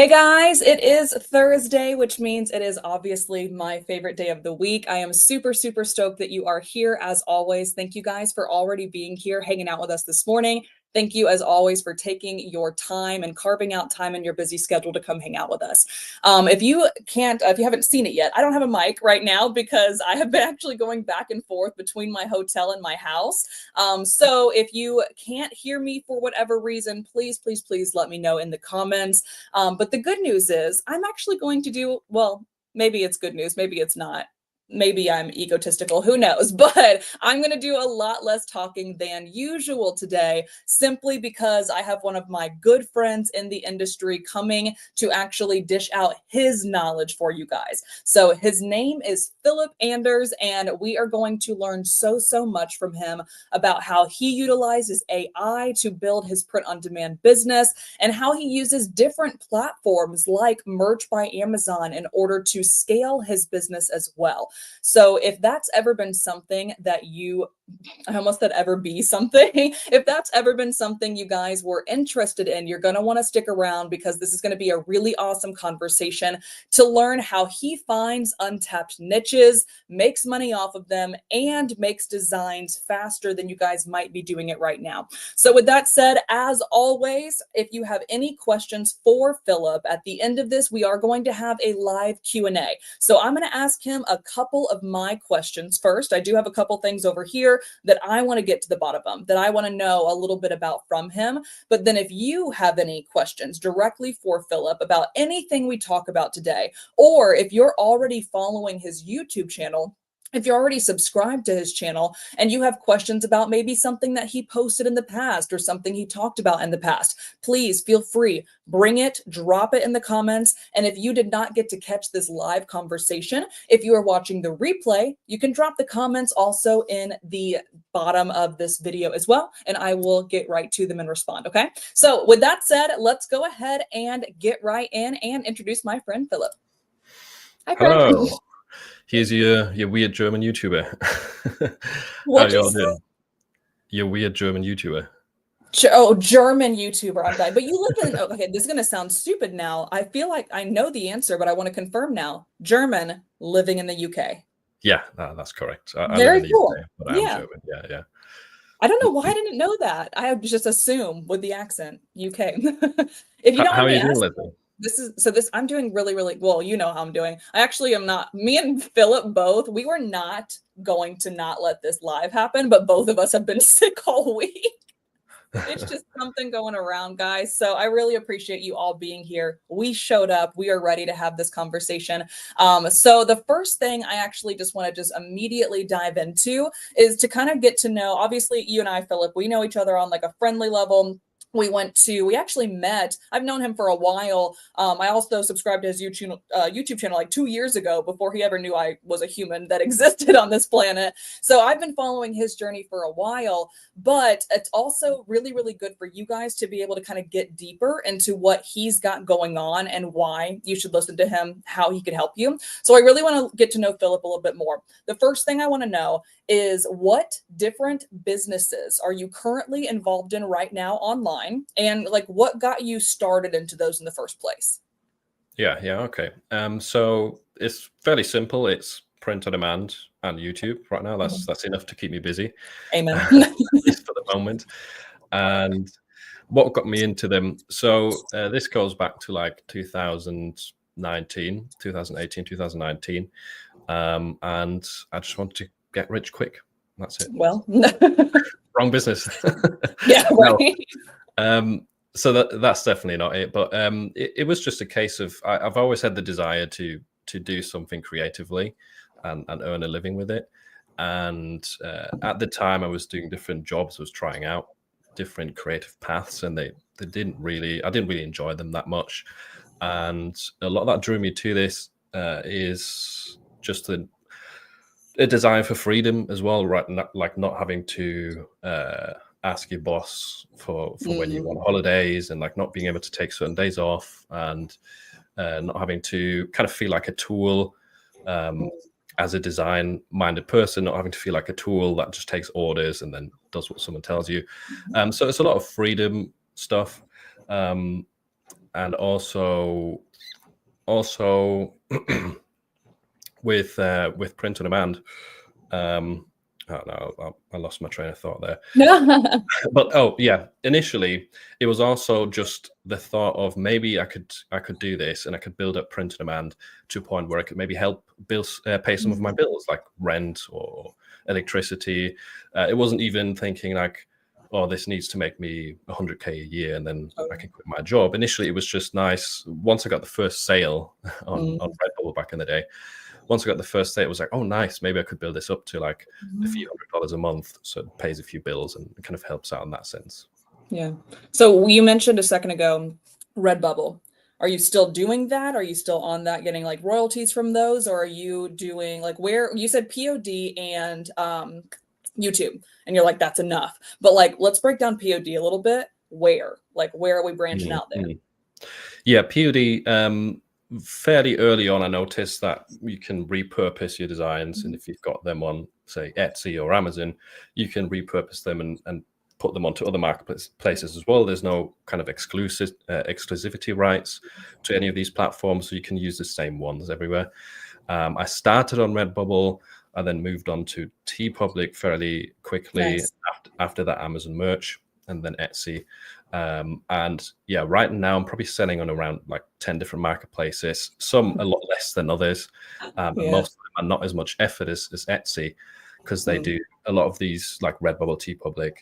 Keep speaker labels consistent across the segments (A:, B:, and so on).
A: Hey guys, it is Thursday, which means it is obviously my favorite day of the week. I am super, super stoked that you are here as always. Thank you guys for already being here, hanging out with us this morning. Thank you as always for taking your time and carving out time in your busy schedule to come hang out with us. If you haven't seen it yet, I don't have a mic right now because I have been actually going back and forth between my hotel and my house. So if you can't hear me for whatever reason, please, please, please let me know in the comments. But the good news is I'm actually going to do, well, maybe it's good news, maybe it's not. Maybe I'm egotistical, who knows? But I'm going to do a lot less talking than usual today, simply because I have one of my good friends in the industry coming to actually dish out his knowledge for you guys. So his name is Philip Anders, and we are going to learn so much from him about how he utilizes AI to build his print-on-demand business and how he uses different platforms like Merch by Amazon in order to scale his business as well. So if that's ever been something that I almost said ever be something. If that's ever been something you guys were interested in, you're going to want to stick around because this is going to be a really awesome conversation to learn how he finds untapped niches, makes money off of them, and makes designs faster than you guys might be doing it right now. So with that said, as always, if you have any questions for Philip at the end of this, we are going to have a live Q&A. So I'm going to ask him a couple of my questions first. I do have a couple things over here that I want to get to the bottom of, that I want to know a little bit about from him. But then if you have any questions directly for Philip about anything we talk about today, or if you're already following his YouTube channel, if you're already subscribed to his channel and you have questions about maybe something that he posted in the past or something he talked about in the past, please feel free, bring it, drop it in the comments. And if you did not get to catch this live conversation, if you are watching the replay, you can drop the comments also in the bottom of this video as well, and I will get right to them and respond, okay? So with that said, let's go ahead and get right in and introduce my friend, Philip. Hi, friend.
B: Hello. Here's your weird German YouTuber.
A: What'd you say?
B: Your weird German YouTuber.
A: German YouTuber. I'm dying. But you live in, okay, this is going to sound stupid now. I feel like I know the answer, but I want to confirm now. German, living in the UK.
B: Yeah, that's correct. I
A: Very
B: live in the
A: cool.
B: UK, but I am German. Yeah.
A: I don't know why I didn't know that. I just assume with the accent, UK. If you don't
B: How
A: mind
B: are
A: me
B: you doing,
A: asking,
B: Leslie?
A: I'm doing really, really well. You know how I'm doing. I actually am not. Me and Philip both, we were not going to not let this live happen, but both of us have been sick all week. It's just something going around, guys. So I really appreciate you all being here. We showed up. We are ready to have this conversation. So the first thing I actually just want to just immediately dive into is to kind of get to know, obviously you and I, Philip, we know each other on like a friendly level. We actually met. I've known him for a while. I also subscribed to his YouTube channel like 2 years ago before he ever knew I was a human that existed on this planet. So I've been following his journey for a while, but it's also really, really good for you guys to be able to kind of get deeper into what he's got going on and why you should listen to him, how he could help you. So I really want to get to know Philip a little bit more. The first thing I want to know is what different businesses are you currently involved in right now online, and like what got you started into those in the first place?
B: Yeah, okay. So it's fairly simple. It's print on demand and YouTube right now. That's enough to keep me busy.
A: Amen.
B: At least for the moment. And what got me into them? So this goes back to like 2018, 2019. And I just wanted to get rich quick. That's it.
A: Well,
B: Wrong business.
A: yeah, right.
B: So that's definitely not it. But it was just a case of I've always had the desire to do something creatively and earn a living with it. And at the time, I was doing different jobs, was trying out different creative paths, and I didn't really enjoy them that much. And a lot of that drew me to this is just a design for freedom as well, right? Not having to ask your boss for when you want holidays, and like not being able to take certain days off, and not having to kind of feel like a tool as a design-minded person, not having to feel like a tool that just takes orders and then does what someone tells you. So it's a lot of freedom stuff. And also with print on demand. Oh no, I lost my train of thought there. But oh yeah, initially it was also just the thought of maybe I could do this and I could build up print on demand to a point where I could maybe help pay some of my bills, like rent or electricity. It wasn't even thinking like, oh, this needs to make me 100K a year and then I can quit my job. Initially, it was just nice. Once I got the first sale on Redbubble back in the day, once I got the first sale, it was like, oh, nice. Maybe I could build this up to like a few $100s a month. So it pays a few bills and it kind of helps out in that sense.
A: Yeah. So you mentioned a second ago, Redbubble. Are you still doing that? Are you still on that, getting like royalties from those? Or are you doing like, where you said POD and YouTube, and you're like, that's enough. But like, let's break down POD a little bit. Where are we branching out there?
B: Yeah, POD, fairly early on, I noticed that you can repurpose your designs. And if you've got them on, say, Etsy or Amazon, you can repurpose them and put them onto other marketplaces as well. There's no kind of exclusivity rights to any of these platforms, so you can use the same ones everywhere. I started on Redbubble. I then moved on to TeePublic fairly quickly after that Amazon merch, and then Etsy. And yeah, right now I'm probably selling on around like 10 different marketplaces, some a lot less than others. And most of them are not as much effort as Etsy, because they do a lot of these, like Redbubble, TeePublic,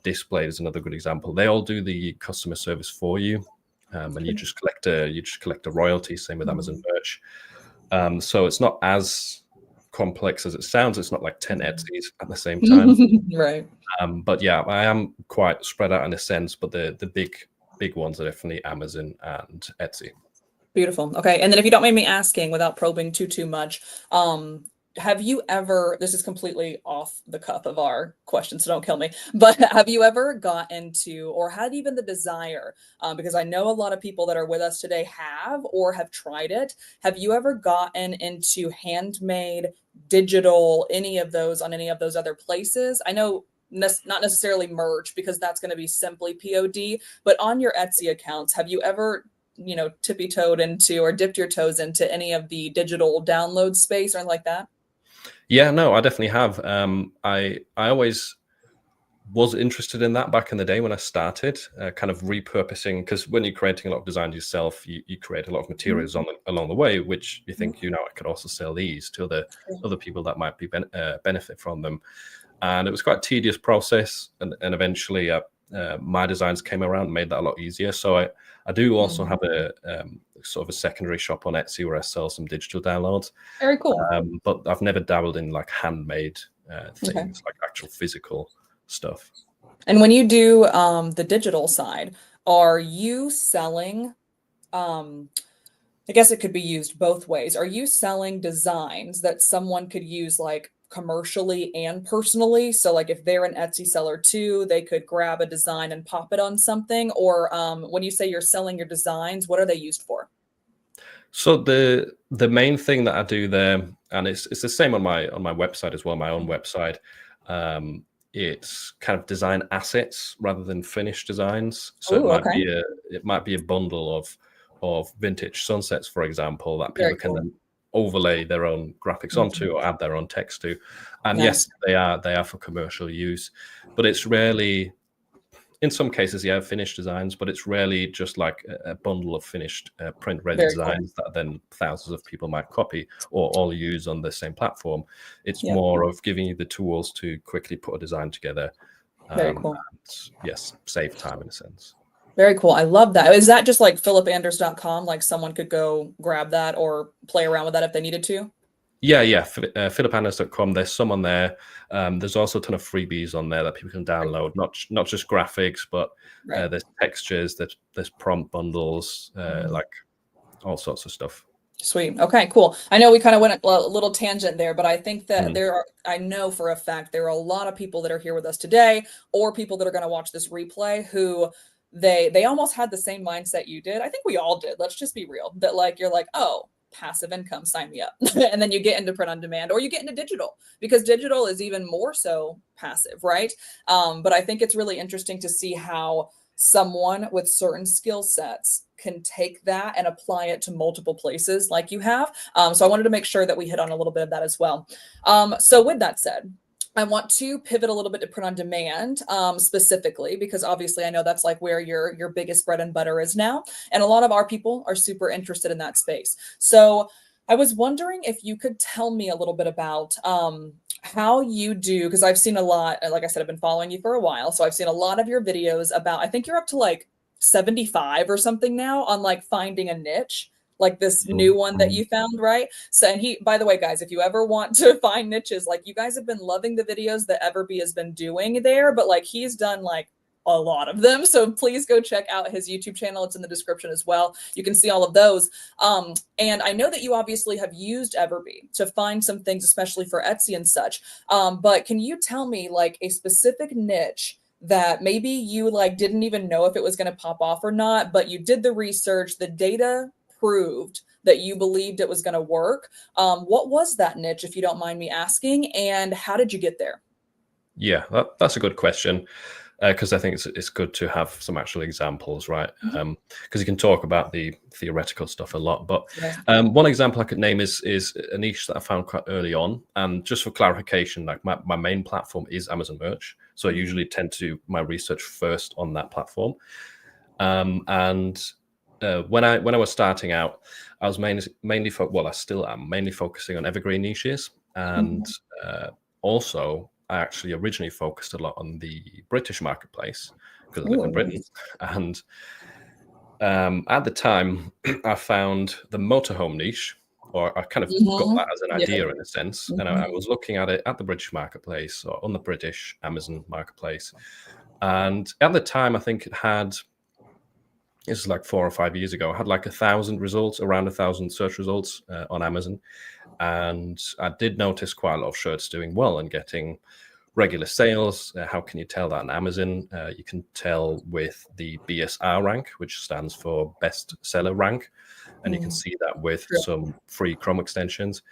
B: Display is another good example. They all do the customer service for you, and you just collect a royalty. Same with Amazon merch. So it's not as complex as it sounds. It's not like 10 Etsys at the same time.
A: Right.
B: But yeah, I am quite spread out in a sense, but the big ones are definitely Amazon and Etsy.
A: Beautiful. Okay. And then if you don't mind me asking, without probing too much, have you ever, this is completely off the cuff of our question, so don't kill me, but have you ever got into or had even the desire, because I know a lot of people that are with us today have or have tried it. Have you ever gotten into handmade, digital, any of those on any of those other places? I know not necessarily merch, because that's going to be simply POD, but on your Etsy accounts, have you ever tippy-toed into or dipped your toes into any of the digital download space or anything like that?
B: Yeah, no, I definitely have. I always was interested in that back in the day when I started, kind of repurposing, because when you're creating a lot of designs yourself, you create a lot of materials along the way, which you think, I could also sell these to other people that might be benefit from them. And it was quite a tedious process, and eventually my designs came around and made that a lot easier. So I do also have a sort of a secondary shop on Etsy where I sell some digital downloads.
A: Very cool.
B: But I've never dabbled in like handmade things, like actual physical stuff.
A: And when you do the digital side, are you selling, I guess it could be used both ways. Are you selling designs that someone could use like commercially and personally? So like if they're an Etsy seller too, they could grab a design and pop it on something? Or when you say you're selling your designs, what are they used for?
B: So the main thing that I do there, and it's the same on my website as well, my own website. It's kind of design assets rather than finished designs. So it might be a bundle of vintage sunsets, for example, that people can then overlay their own graphics onto or add their own text to. And yes, they are for commercial use, but it's rarely, in some cases, finished designs, but it's rarely just like a bundle of finished print ready designs that then thousands of people might copy or all use on the same platform. It's more of giving you the tools to quickly put a design together.
A: Very cool.
B: And, yes, save time in a sense.
A: Very cool. I love that. Is that just like philipanders.com? Like someone could go grab that or play around with that if they needed to?
B: Yeah. philipanders.com. There's some on there. There's also a ton of freebies on there that people can download, not just graphics, but there's textures, there's prompt bundles, like all sorts of stuff.
A: Sweet. Okay, cool. I know we kind of went a little tangent there, but I think that I know for a fact there are a lot of people that are here with us today, or people that are going to watch this replay, who they almost had the same mindset you did. I think we all did. Let's just be real. That like, you're like, oh, passive income, sign me up. And then you get into print on demand, or you get into digital, because digital is even more so passive, right? But I think it's really interesting to see how someone with certain skill sets can take that and apply it to multiple places like you have. So I wanted to make sure that we hit on a little bit of that as well. So with that said, I want to pivot a little bit to print on demand, specifically, because obviously I know that's like where your biggest bread and butter is now. And a lot of our people are super interested in that space. So I was wondering if you could tell me a little bit about how you do, because I've seen a lot, like I said, I've been following you for a while. So I've seen a lot of your videos about, I think you're up to like 75 or something now on like finding a niche, like this new one that you found, right? So, and he, by the way, guys, if you ever want to find niches, like you guys have been loving the videos that EverBee has been doing there, but like he's done like a lot of them. So please go check out his YouTube channel. It's in the description as well. You can see all of those. And I know that you obviously have used EverBee to find some things, especially for Etsy and such. But can you tell me like a specific niche that maybe you like didn't even know if it was going to pop off or not, but you did the research, the data proved that you believed it was going to work? What was that niche, if you don't mind me asking, and how did you get there?
B: Yeah, that's a good question, because I think it's good to have some actual examples, right? Because you can talk about the theoretical stuff a lot, but one example I could name is a niche that I found quite early on. And just for clarification, like my main platform is Amazon Merch, so I usually tend to do my research first on that platform. And when I was starting out, I was mainly I still am mainly focusing on evergreen niches, and also I actually originally focused a lot on the British marketplace because I live in Britain. And at the time, I found the motorhome niche, or I kind of got that as an idea in a sense. And I was looking at it at the British marketplace or on the British Amazon marketplace. And at the time, I think it had, this is like 4 or 5 years ago, I had like 1,000 results, around 1,000 search results on Amazon. And I did notice quite a lot of shirts doing well and getting regular sales. How can you tell that on Amazon? You can tell with the BSR rank, which stands for best seller rank. And you can see that with some free Chrome extensions.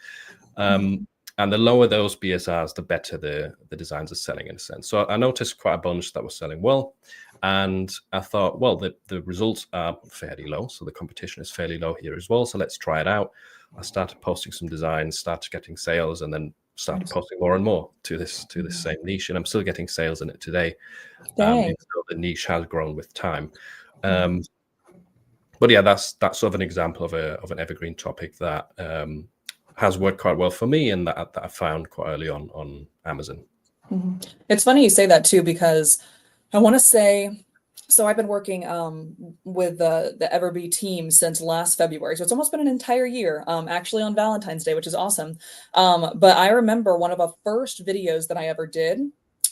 B: And the lower those BSRs, the better the designs are selling in a sense. So I noticed quite a bunch that was selling well. And I thought, well, the results are fairly low. So the competition is fairly low here as well. So let's try it out. I started posting some designs, started getting sales, and then started posting more and more to this same niche. And I'm still getting sales in it today. Even though the niche has grown with time. But yeah, that's sort of an example of an evergreen topic that has worked quite well for me, and that I found quite early on Amazon.
A: It's funny you say that too, because I want to say, so I've been working with the EverBee team since last February. So it's almost been an entire year, actually on Valentine's Day, which is awesome. But I remember one of the first videos that I ever did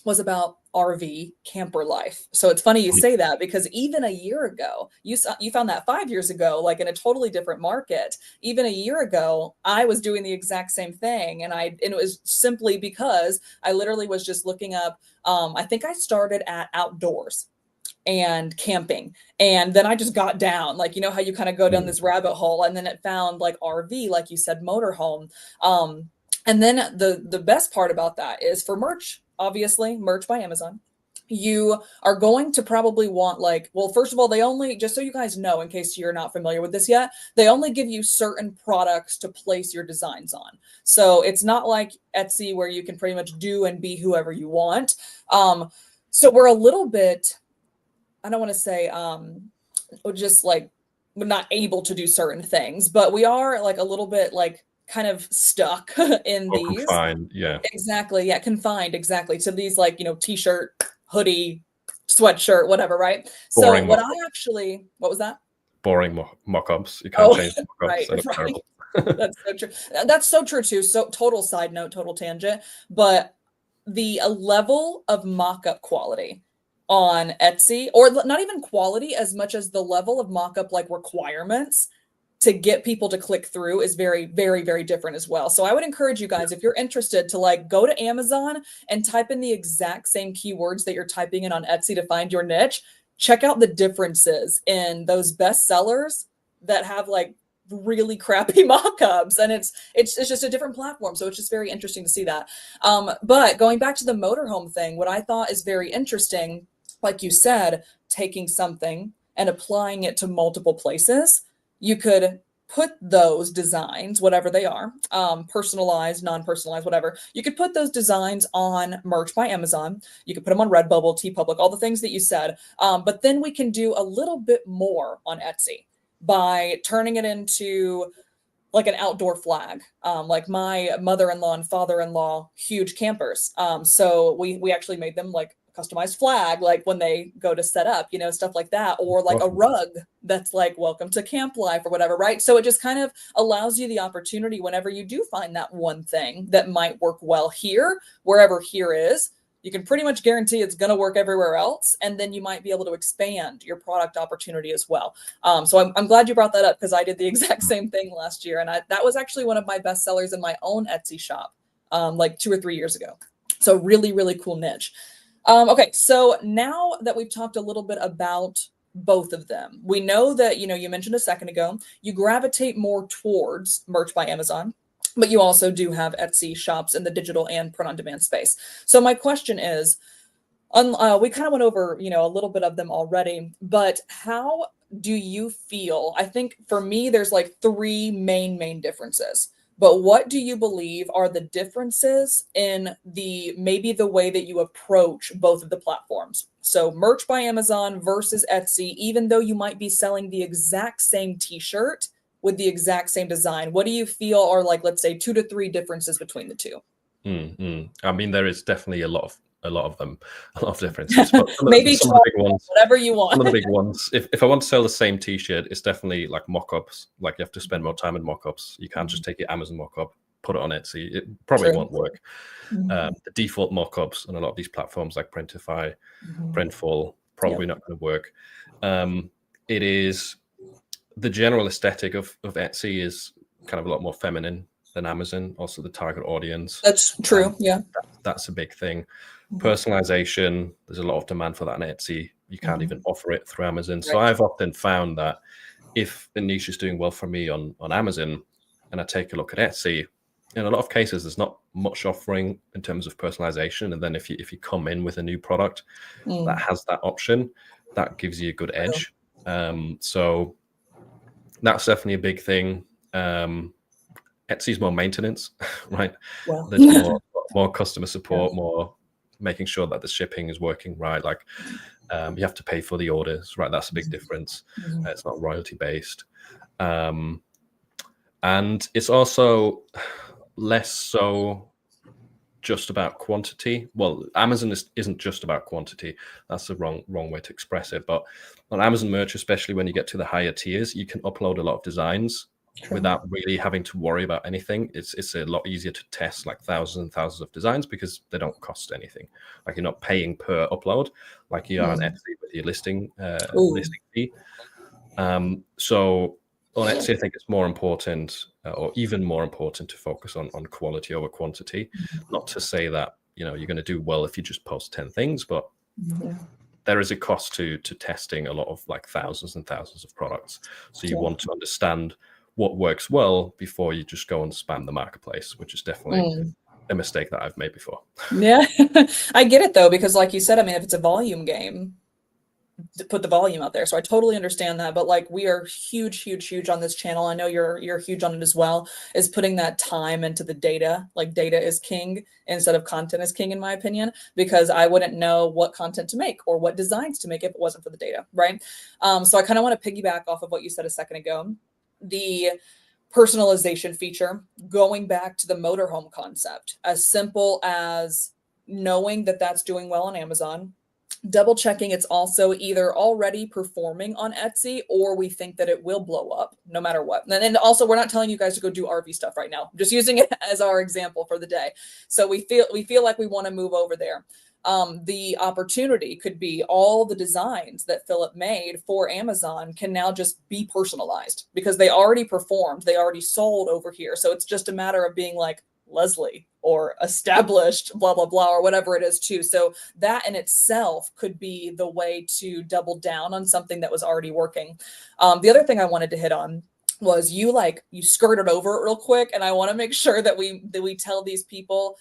A: was about RV camper life. So it's funny you say that, because even a year ago, you found that 5 years ago, like in a totally different market. Even a year ago, I was doing the exact same thing. And it was simply because I literally was just looking up, I think I started at outdoors and camping. And then I just got down, like, you know how you kind of go down this rabbit hole, and then it found like RV, like you said, motorhome. And then the best part about that is for merch, obviously, merch by Amazon. You are going to probably want like, well, first of all, they only, just so you guys know, in case you're not familiar with this yet, they only give you certain products to place your designs on. So it's not like Etsy where you can pretty much do and be whoever you want. So we're a little bit, I don't want to say just like we're not able to do certain things, but we are like a little bit like kind of stuck in
B: Or
A: these.
B: confined, yeah.
A: Exactly. Yeah, confined exactly to these, like, you know, t-shirt, hoodie, sweatshirt, whatever, right?
B: Boring
A: So what what was that?
B: Boring mock-ups. You can't change the
A: Right,
B: mock-ups. They look
A: right.
B: terrible.
A: That's so true. That's so true too. So total side note, total tangent, but the level of mock-up quality on Etsy, or not even quality as much as the level of mock-up like requirements to get people to click through, is very, very, very different as well. So I would encourage you guys, if you're interested, to like go to Amazon and type in the exact same keywords that you're typing in on Etsy to find your niche. Check out the differences in those best sellers that have like really crappy mock-ups, and it's just a different platform. So it's just very interesting to see that. But going back to the motorhome thing, what I thought is very interesting like you said, taking something and applying it to multiple places, you could put those designs, whatever they are, personalized, non-personalized, whatever, you could put those designs on merch by Amazon. You could put them on Redbubble, TeePublic, all the things that you said. But then we can do a little bit more on Etsy by turning it into like an outdoor flag. Like my mother-in-law and father-in-law, huge campers. So we actually made them like a customized flag, like when they go to set up, you know, stuff like that, or like a
B: Awesome.
A: rug that's like welcome to camp life or whatever, right? So it just kind of allows you the opportunity whenever you do find that one thing that might work well here, wherever here is, you can pretty much guarantee it's going to work everywhere else. And then you might be able to expand your product opportunity as well. So I'm glad you brought that up because I did the exact same thing last year. And that was actually one of my best sellers in my own Etsy shop, like 2 or 3 years ago. So really, really cool niche. Okay, so now that we've talked a little bit about both of them, we know that, you know, you mentioned a second ago, you gravitate more towards merch by Amazon, but you also do have Etsy shops in the digital and print on demand space. So my question is, we kind of went over, you know, a little bit of them already, but how do you feel? I think for me, there's like three main differences. But what do you believe are the differences in maybe the way that you approach both of the platforms? So merch by Amazon versus Etsy, even though you might be selling the exact same t-shirt with the exact same design, what do you feel are like, let's say 2 to 3 differences between the two?
B: I mean, there is definitely a lot of them, a lot of differences. But
A: Maybe
B: some of
A: 12,
B: the big ones,
A: whatever you want.
B: some of the big ones. If I want to sell the same T-shirt, it's definitely like mock-ups. Like you have to spend more time in mock-ups. You can't just take your Amazon mock-up, put it on Etsy. It probably
A: True.
B: won't work. The default mock-ups on a lot of these platforms like Printify, Printful, probably not going to work. It is the general aesthetic of Etsy is kind of a lot more feminine than Amazon. Also, the target audience.
A: That's true. Yeah.
B: That's a big thing. Personalization, there's a lot of demand for that on Etsy. You can't even offer it through Amazon. So
A: Right.
B: I've often found that if a niche is doing well for me on Amazon and I take a look at Etsy, in a lot of cases, there's not much offering in terms of personalization. And then if you come in with a new product that has that option, that gives you a good edge. So that's definitely a big thing. Etsy's more maintenance, right?
A: Well,
B: There's more customer support, more making sure that the shipping is working right. Like you have to pay for the orders, right? That's a big difference. It's not royalty based. And it's also less so just about quantity. Well, Amazon isn't just about quantity. That's the wrong way to express it. But on Amazon merch, especially when you get to the higher tiers, you can upload a lot of designs without really having to worry about anything. It's a lot easier to test like thousands and thousands of designs because they don't cost anything. Like you're not paying per upload like you are on Etsy with your listing fee. So on Etsy, I think it's more important, or even more important, to focus on quality over quantity. Not to say that you're going to do well if you just post 10 things, but there is a cost to testing a lot of like thousands and thousands of products. So you want to understand what works well before you just go and spam the marketplace, which is definitely a mistake that I've made before.
A: Yeah, I get it though, because like you said, I mean, if it's a volume game, to put the volume out there. So I totally understand that. But like we are huge on this channel. I know you're huge on it as well, is putting that time into the data. Like data is king instead of content is king, in my opinion, because I wouldn't know what content to make or what designs to make if it wasn't for the data, right? So I kind of want to piggyback off of what you said a second ago. The personalization feature, going back to the motorhome concept, as simple as knowing that that's doing well on Amazon, double checking it's also either already performing on Etsy or we think that it will blow up no matter what. And also, we're not telling you guys to go do RV stuff right now. I'm just using it as our example for the day. So we feel like we want to move over there. The opportunity could be all the designs that Philip made for Amazon can now just be personalized because they already performed, they already sold over here. So it's just a matter of being like Leslie or established, blah, blah, blah, or whatever it is too. So that in itself could be the way to double down on something that was already working. The other thing I wanted to hit on was you skirted over it real quick. And I want to make sure that we tell these people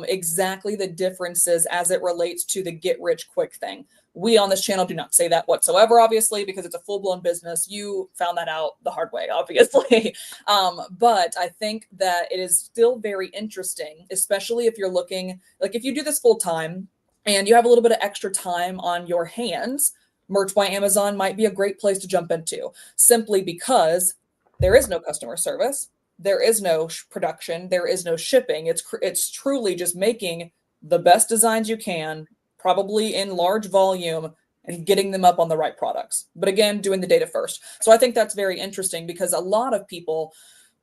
A: exactly the differences as it relates to the get rich quick thing. We on this channel do not say that whatsoever, obviously, because it's a full-blown business. You found that out the hard way, obviously. But I think that it is still very interesting, especially if you're looking, like if you do this full time and you have a little bit of extra time on your hands, Merch by Amazon might be a great place to jump into, simply because there is no customer service, there is no production, there is no shipping. It's truly just making the best designs you can, probably in large volume, and getting them up on the right products. But again, doing the data first. So I think that's very interesting, because a lot of people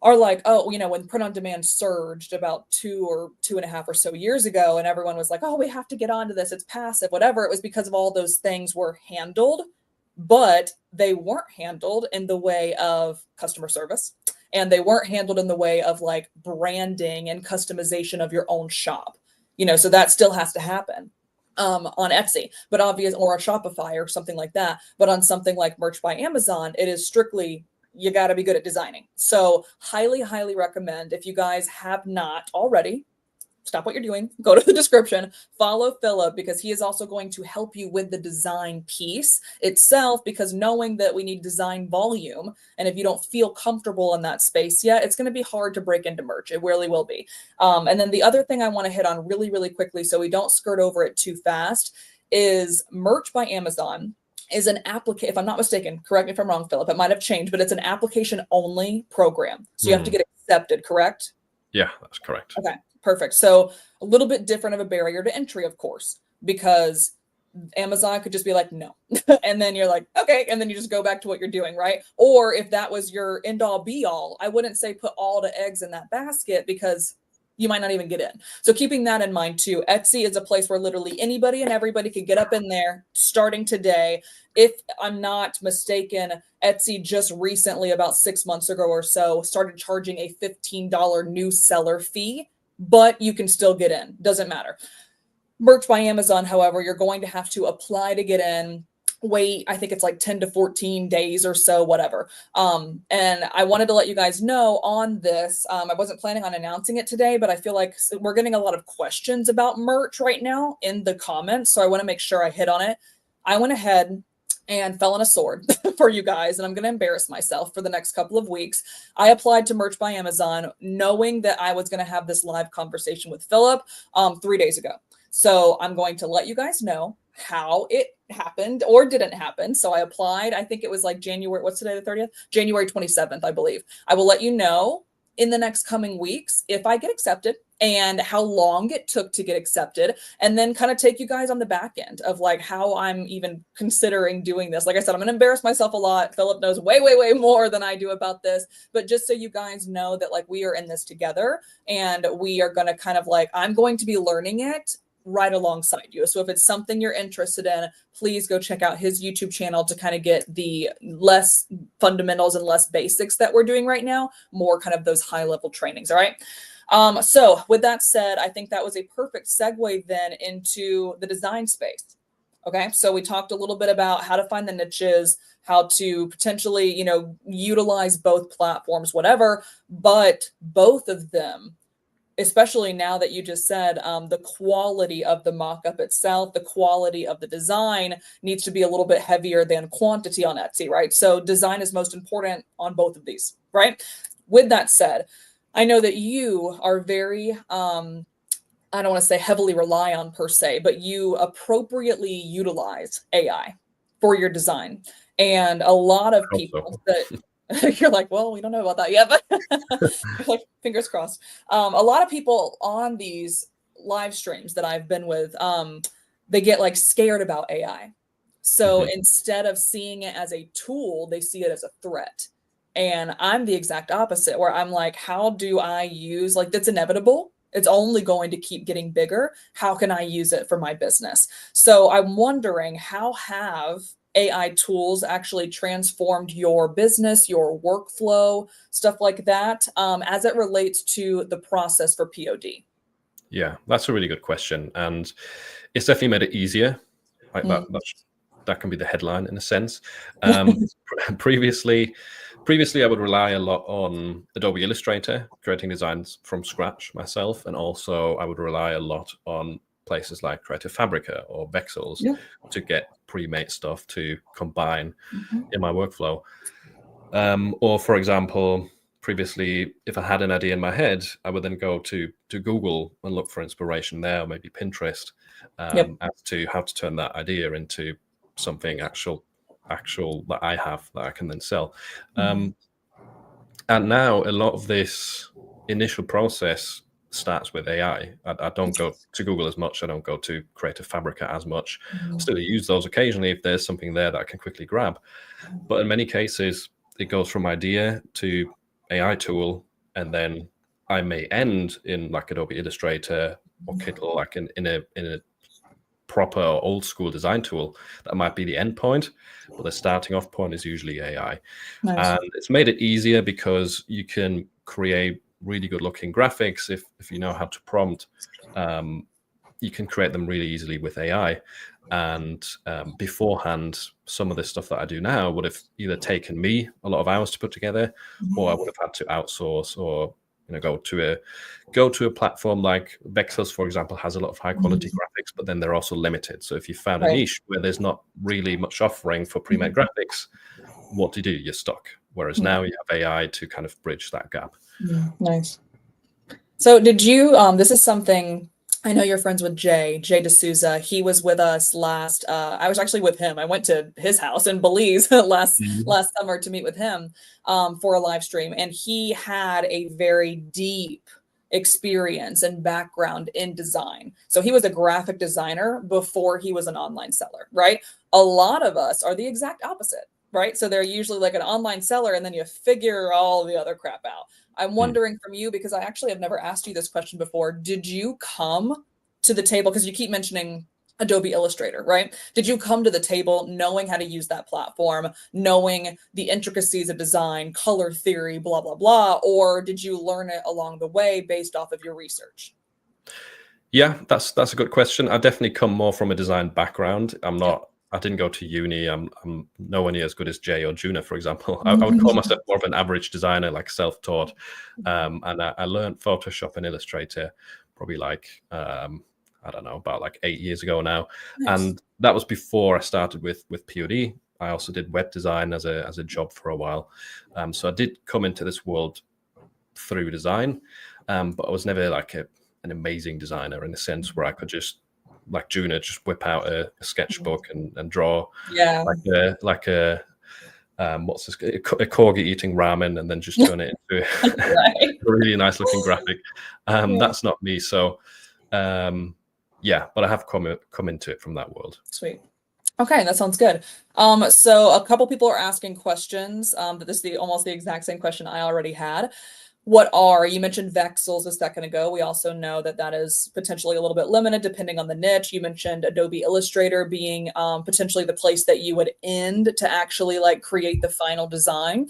A: are like, oh, when print on demand surged about 2.5 or so years ago, and everyone was like, oh, we have to get onto this, it's passive, whatever. It was because of all those things were handled, but they weren't handled in the way of customer service, and they weren't handled in the way of like branding and customization of your own shop. So that still has to happen on Etsy, but or on Shopify or something like that. But on something like Merch by Amazon, it is strictly, you got to be good at designing. So highly, highly recommend, if you guys have not already, stop what you're doing, go to the description, follow Philip, because he is also going to help you with the design piece itself, because knowing that we need design volume, and if you don't feel comfortable in that space yet, it's going to be hard to break into merch. It really will be. And then the other thing I want to hit on really, really quickly, so we don't skirt over it too fast, is Merch by Amazon is an application, if I'm not mistaken, correct me if I'm wrong, Philip, it might have changed, but it's an application only program. So you have to get accepted, correct?
B: Yeah, that's correct.
A: Okay, perfect. So a little bit different of a barrier to entry, of course, because Amazon could just be like, no. And then you're like, okay. And then you just go back to what you're doing, right? Or if that was your end all be all, I wouldn't say put all the eggs in that basket, because you might not even get in. So keeping that in mind too, Etsy is a place where literally anybody and everybody could get up in there starting today. If I'm not mistaken, Etsy just recently, about 6 months ago or so, started charging a $15 new seller fee, but you can still get in. Doesn't matter. Merch by Amazon, however, you're going to have to apply to get in. Wait, I think it's like 10 to 14 days or so, whatever. And I wanted to let you guys know on this. I wasn't planning on announcing it today, but I feel like we're getting a lot of questions about merch right now in the comments. So I want to make sure I hit on it. I went ahead and fell on a sword for you guys, and I'm going to embarrass myself for the next couple of weeks. I applied to Merch by Amazon knowing that I was going to have this live conversation with Philip 3 days ago. So I'm going to let you guys know how it happened or didn't happen. So I applied, I think it was like January, what's today, the 30th? January 27th, I believe. I will let you know in the next coming weeks if I get accepted and how long it took to get accepted, and then kind of take you guys on the back end of like how I'm even considering doing this. Like I said, I'm going to embarrass myself a lot. Philip knows way, way, way more than I do about this, but just so you guys know that like we are in this together, and we are going to kind of like, I'm going to be learning it right alongside you. So if it's something you're interested in, please go check out his YouTube channel to kind of get the less fundamentals and less basics that we're doing right now, more kind of those high level trainings. All right. So with that said, I think that was a perfect segue then into the design space. Okay. So we talked a little bit about how to find the niches, how to potentially, utilize both platforms, whatever, but both of them, especially now that you just said the quality of the mock-up itself, the quality of the design needs to be a little bit heavier than quantity on Etsy, right? So design is most important on both of these, right? With that said, I know that you are very, I don't want to say heavily rely on per se, but you appropriately utilize AI for your design. And a lot of people that you're like, well, we don't know about that yet, but like, fingers crossed. A lot of people on these live streams that I've been with, they get like scared about AI. So instead of seeing it as a tool, they see it as a threat. And I'm the exact opposite, where I'm like, how do I use, like, that's inevitable. It's only going to keep getting bigger. How can I use it for my business? So I'm wondering, how have AI tools actually transformed your business, your workflow, stuff like that, as it relates to the process for POD?
B: Yeah, that's a really good question. And it's definitely made it easier. Like that can be the headline in a sense. Previously, I would rely a lot on Adobe Illustrator, creating designs from scratch myself. And also I would rely a lot on places like Creative Fabrica or Vexels to get pre-made stuff to combine in my workflow. Or, for example, previously, if I had an idea in my head, I would then go to Google and look for inspiration there, or maybe Pinterest, as to how to turn that idea into something actual that I have that I can then sell. And now a lot of this initial process starts with AI. I don't go to Google as much. I don't go to Creative Fabrica as much. I still use those occasionally if there's something there that I can quickly grab. But in many cases, it goes from idea to AI tool, and then I may end in like Adobe Illustrator or Kittle, like in a proper old school design tool. That might be the end point, but the starting off point is usually AI. And it's made it easier because you can create really good looking graphics if you know how to prompt. You can create them really easily with AI. And beforehand, some of the stuff that I do now would have either taken me a lot of hours to put together, or I would have had to outsource, or go to a platform like Vexels, for example, has a lot of high quality graphics, but then they're also limited. So if you found a niche where there's not really much offering for pre-made graphics, what do you do? You're stuck. Whereas now you have AI to kind of bridge that gap.
A: Nice. So did you, this is something, I know you're friends with Jay D'Souza. He was with us last, I was actually with him. I went to his house in Belize last summer to meet with him for a live stream. And he had a very deep experience and background in design. So he was a graphic designer before he was an online seller, right? A lot of us are the exact opposite, right? So they're usually like an online seller and then you figure all the other crap out. I'm wondering from you, because I actually have never asked you this question before. Did you come to the table, because you keep mentioning Adobe Illustrator, right? Did you come to the table knowing how to use that platform, knowing the intricacies of design, color theory, blah, blah, blah? Or did you learn it along the way based off of your research?
B: Yeah, that's a good question. I definitely come more from a design background. I didn't go to uni. I'm nowhere near as good as Jay or Juna, for example. I would call myself more of an average designer, like self-taught. And I learned Photoshop and Illustrator probably like, I don't know, about like 8 years ago now. And that was before I started with POD. I also did web design as a job for a while. So I did come into this world through design, but I was never like an amazing designer in the sense where I could just, like Juna, just whip out a sketchbook and draw like a what's this, a corgi eating ramen and then just turn it into a really nice looking graphic. That's not me. So but I have come into it from that world.
A: Sweet. Okay, that sounds good. So a couple people are asking questions, but this is almost the exact same question I already had. You mentioned Vexels a second ago. We also know that is potentially a little bit limited depending on the niche. You mentioned Adobe Illustrator being potentially the place that you would end to actually like create the final design.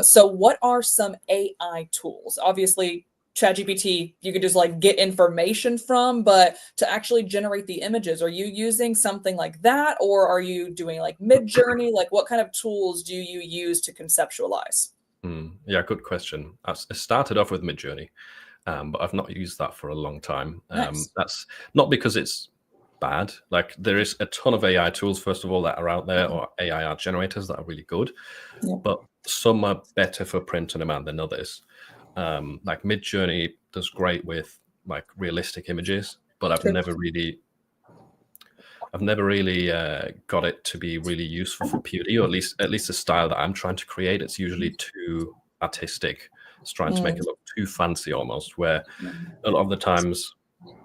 A: So what are some AI tools? Obviously, ChatGPT, you could just like get information from, but to actually generate the images, are you using something like that? Or are you doing like Midjourney? Like what kind of tools do you use to conceptualize?
B: Yeah, good question. I started off with Midjourney, but I've not used that for a long time. That's not because it's bad. Like there is a ton of AI tools, first of all, that are out there, or AI art generators that are really good, but some are better for print on demand than others. Like Midjourney does great with like realistic images, but I've never really got it to be really useful for POD, or at least the style that I'm trying to create. It's usually too artistic. It's trying to make it look too fancy almost, where a lot of the times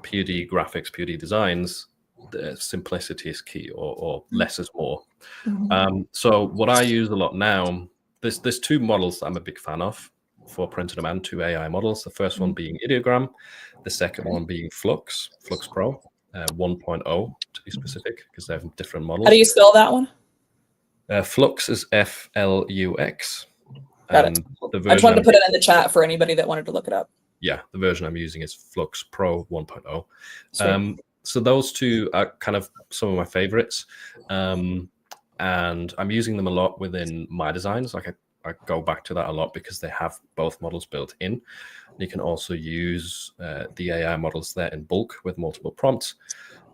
B: POD graphics, POD designs, the simplicity is key, or less is more. So what I use a lot now, there's two models that I'm a big fan of for print on demand, two AI models. The first one being Ideogram, the second one being Flux Pro. 1.0 to be specific, because they have different models.
A: How do you spell that one?
B: Flux is Flux.
A: Got it. I just wanted to put it in the chat for anybody that wanted to look it up.
B: Yeah, the version I'm using is Flux Pro 1.0. So those two are kind of some of my favorites. And I'm using them a lot within my designs. Like I go back to that a lot because they have both models built in. You can also use the AI models there in bulk with multiple prompts.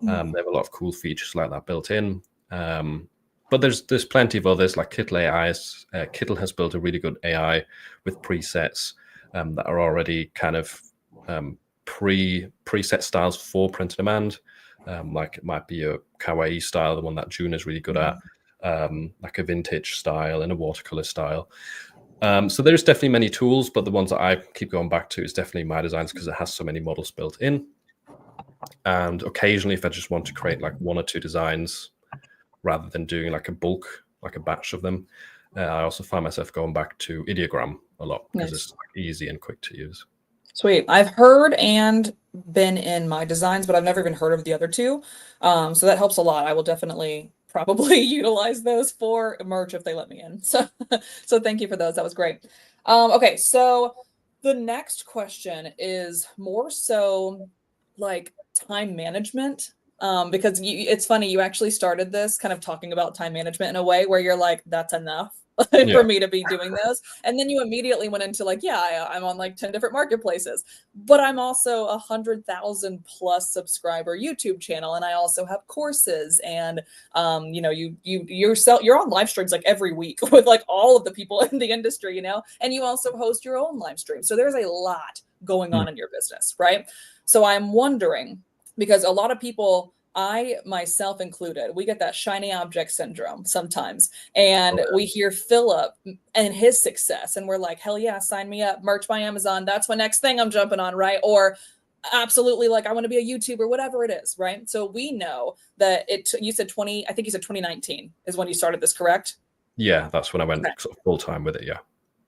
B: They have a lot of cool features like that built in. But there's plenty of others like Kittle AIs. Kittle has built a really good AI with presets that are already kind of preset styles for print on demand. Like it might be a kawaii style, the one that June is really good at, like a vintage style and a watercolor style. So there's definitely many tools, but the ones that I keep going back to is definitely My Designs because it has so many models built in. And occasionally, if I just want to create like 1 or 2 designs rather than doing like a bulk, like a batch of them, I also find myself going back to Ideogram a lot because it's like easy and quick to use.
A: Sweet. I've heard and been in My Designs, but I've never even heard of the other two. So that helps a lot. I will definitely probably utilize those for merch if they let me in. So thank you for those. That was great. Okay, so the next question is more so like time management. Because it's funny, you actually started this kind of talking about time management in a way where you're like, that's enough for me to be doing those. And then you immediately went into like, yeah, I'm on like 10 different marketplaces, but I'm also 100,000 plus subscriber YouTube channel. And I also have courses and, you know, you're on live streams like every week with like all of the people in the industry, you know, and you also host your own live stream. So there's a lot going on in your business, right? So I'm wondering, because a lot of people, I myself included, we get that shiny object syndrome sometimes. And we hear Philip and his success, and we're like, hell yeah, sign me up, merch by Amazon. That's my next thing I'm jumping on, right? Or absolutely, like I want to be a YouTuber, whatever it is, right? So we know that you said 2019 is when you started this, correct?
B: Yeah, that's when I went sort of full time with it, yeah.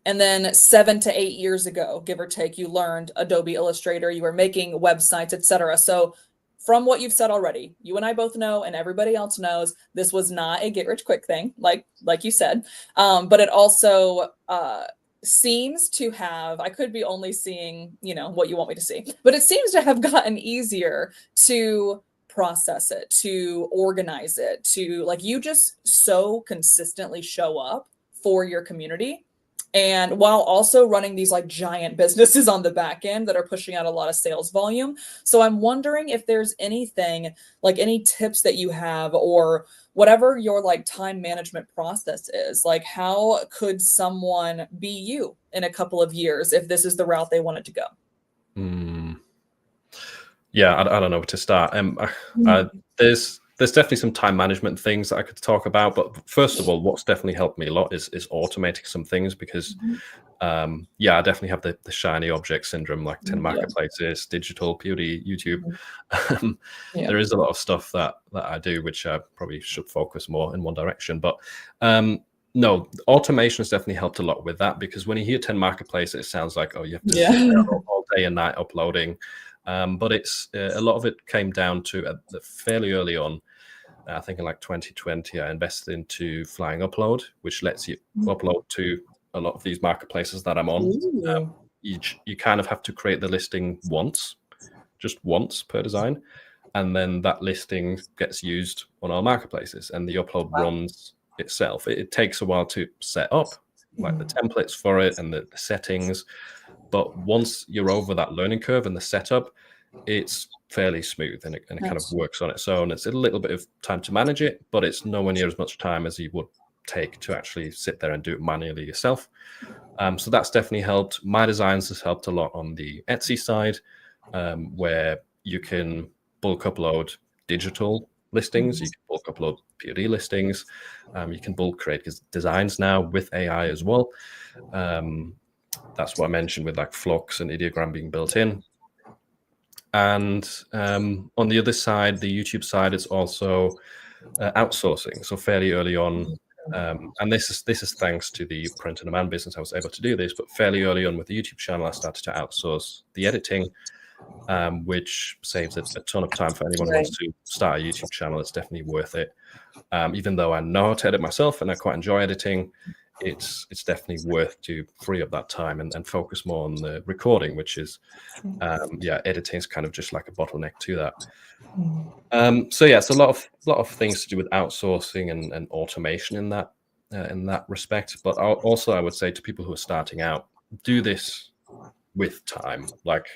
A: And then 7 to 8 years ago, give or take, you learned Adobe Illustrator, you were making websites, etc. So from what you've said already, you and I both know, and everybody else knows, this was not a get rich quick thing, like you said. But it also seems to have, I could be only seeing, you know, what you want me to see, but it seems to have gotten easier to process it, to organize it, to like, you just so consistently show up for your community. And while also running these like giant businesses on the back end that are pushing out a lot of sales volume. So I'm wondering if there's anything, like any tips that you have or whatever your like time management process is, like how could someone be you in a couple of years if this is the route they wanted to go?
B: Yeah, I don't know where to start. There's definitely some time management things that I could talk about, but first of all, what's definitely helped me a lot is automating some things because, yeah, I definitely have the shiny object syndrome, like 10 marketplaces, digital, POD, YouTube. There is a lot of stuff that I do, which I probably should focus more in one direction. But no, automation has definitely helped a lot with that because when you hear 10 marketplaces, it sounds like, oh, you have to sit there all day and night uploading. But it's a lot of it came down to fairly early on. I think in like 2020, I invested into Flying Upload, which lets you upload to a lot of these marketplaces that I'm on. You kind of have to create the listing just once per design, and then that listing gets used on our marketplaces, and the upload runs itself. It takes a while to set up, like the templates for it and the settings. But once you're over that learning curve and the setup, it's fairly smooth and it kind of works on its own. It's a little bit of time to manage it, but it's nowhere near as much time as you would take to actually sit there and do it manually yourself. So that's definitely helped. My Designs has helped a lot on the Etsy side, where you can bulk upload digital listings, you can bulk upload POD listings, you can bulk create designs now with AI as well. That's what I mentioned with like Flux and Ideogram being built in. And on the other side, the YouTube side, it's also outsourcing. So fairly early on, and this is thanks to the print on demand business, I was able to do this. But fairly early on with the YouTube channel, I started to outsource the editing, which saves a ton of time for anyone who wants to start a YouTube channel. It's definitely worth it. Even though I know how to edit myself and I quite enjoy editing, it's definitely worth to free up that time and focus more on the recording, which is, editing is kind of just like a bottleneck to that. So yeah, it's a lot of things to do with outsourcing and automation in that. in that respect. But also, I would say to people who are starting out, do this with time. Like,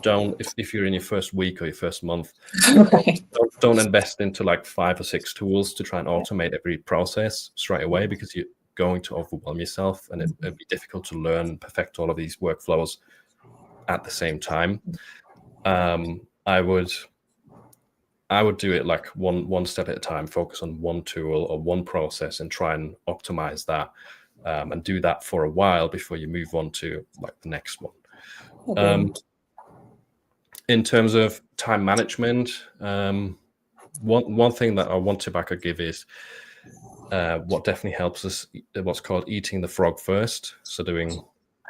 B: don't, if you're in your first week or your first month,
A: Right.
B: don't invest into like 5 or 6 tools to try and automate every process straight away, because you're going to overwhelm yourself, and it'd be difficult to learn and perfect all of these workflows at the same time. I would do it like one step at a time, focus on one tool or one process and try and optimize that, and do that for a while before you move on to like the next one. In terms of time management, one thing that I want to back a give is what definitely helps us, what's called eating the frog first. So doing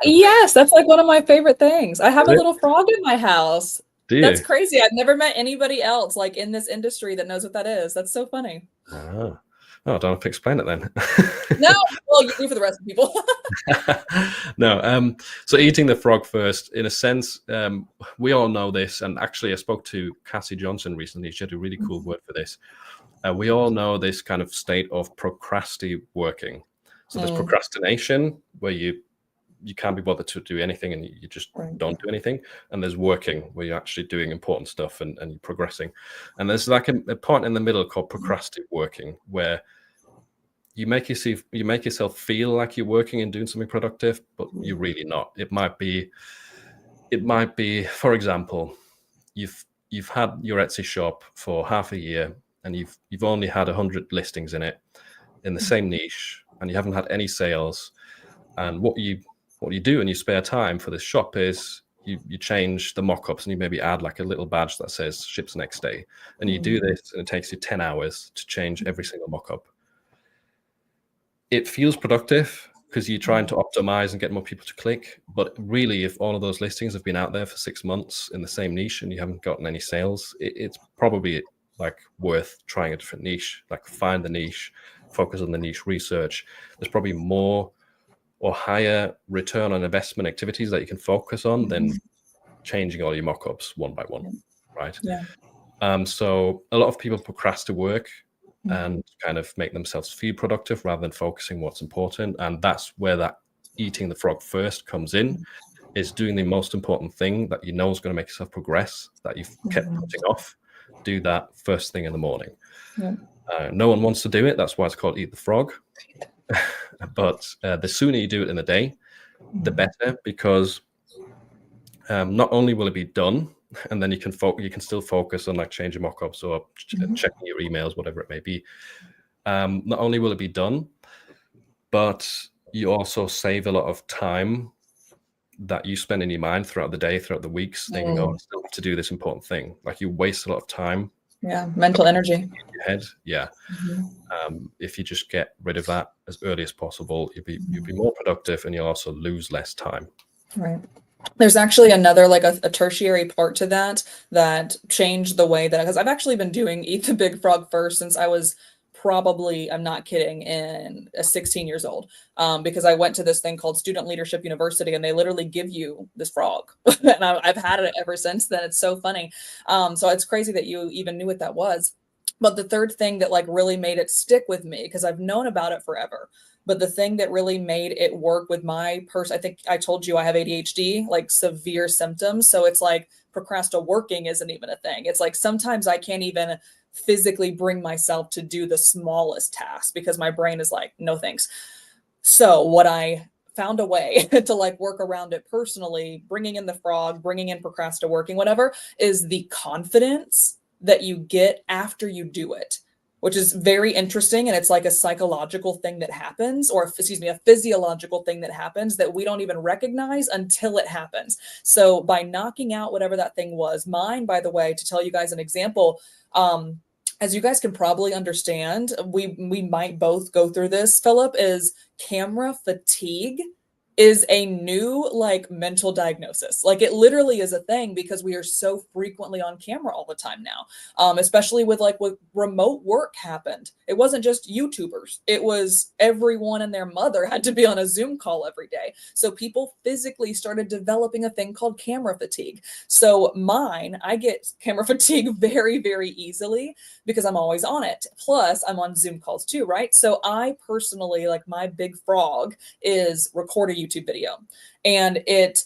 A: Yes, that's like one of my favorite things. I have a little frog in my house.
B: Do you?
A: That's crazy. I've never met anybody else like in this industry that knows what that is. That's so funny.
B: Oh, I don't have to explain it then.
A: No, well, you do for the rest of the people.
B: No, so eating the frog first, in a sense, we all know this, and actually I spoke to Cassie Johnson recently. She had a really cool word for this. We all know this kind of state of procrasti working. So there's procrastination, where you can't be bothered to do anything and you just don't do anything. And there's working, where you're actually doing important stuff and you're progressing. And there's like a point in the middle called procrastive working, where you make yourself feel like you're working and doing something productive, but you're really not. It might be, for example, you've had your Etsy shop for half a year and you've only had 100 listings in it in the same niche, and you haven't had any sales. And what you do in your spare time for this shop is you change the mock-ups, and you maybe add like a little badge that says ships next day. And you do this, and it takes you 10 hours to change every single mock-up. It feels productive because you're trying to optimize and get more people to click. But really, if all of those listings have been out there for 6 months in the same niche and you haven't gotten any sales, it's probably like worth trying a different niche. Like, find the niche, focus on the niche research. There's probably more or higher return on investment activities that you can focus on than changing all your mock-ups one by one, right?
A: Yeah.
B: So a lot of people procrastinate work and kind of make themselves feel productive rather than focusing what's important. And that's where that eating the frog first comes in, is doing the most important thing that you know is going to make yourself progress, that you've kept putting off. Do that first thing in the morning. No one wants to do it. That's why it's called eat the frog. But the sooner you do it in the day, the better, because not only will it be done, and then you can still focus on like changing mock-ups or checking your emails, whatever it may be. Not only will it be done, but you also save a lot of time that you spend in your mind throughout the day, throughout the weeks, thinking, oh, I still have to do this important thing. Like, you waste a lot of time.
A: Yeah, mental energy
B: in your head. Yeah. If you just get rid of that as early as possible, you'll be more productive, and you'll also lose less time.
A: Right. There's actually another, like a tertiary part to that changed the way that, because I've actually been doing Eat the Big Frog first since I was probably, I'm not kidding, in 16 years old, because I went to this thing called Student Leadership University, and they literally give you this frog. And I've had it ever since then. It's so funny. So it's crazy that you even knew what that was. But the third thing that like really made it stick with me, because I've known about it forever, but the thing that really made it work with my I think I told you I have ADHD, like severe symptoms. So it's like working isn't even a thing. It's like sometimes I can't even physically bring myself to do the smallest task because my brain is like, no thanks. So what I found a way to like work around it personally, bringing in the frog, bringing in working, whatever, is the confidence that you get after you do it, which is very interesting. And it's like a psychological thing that happens, or excuse me, a physiological thing that happens that we don't even recognize until it happens. So by knocking out whatever that thing was, mine, by the way, to tell you guys an example, as you guys can probably understand, we might both go through this, Philip, is camera fatigue is a new like mental diagnosis. Like it literally is a thing because we are so frequently on camera all the time now. Especially with like what remote work happened. It wasn't just YouTubers. It was everyone and their mother had to be on a Zoom call every day. So people physically started developing a thing called camera fatigue. So I get camera fatigue very, very easily because I'm always on it. Plus, I'm on Zoom calls too, right? So I personally, like my big frog is record a YouTube video. And it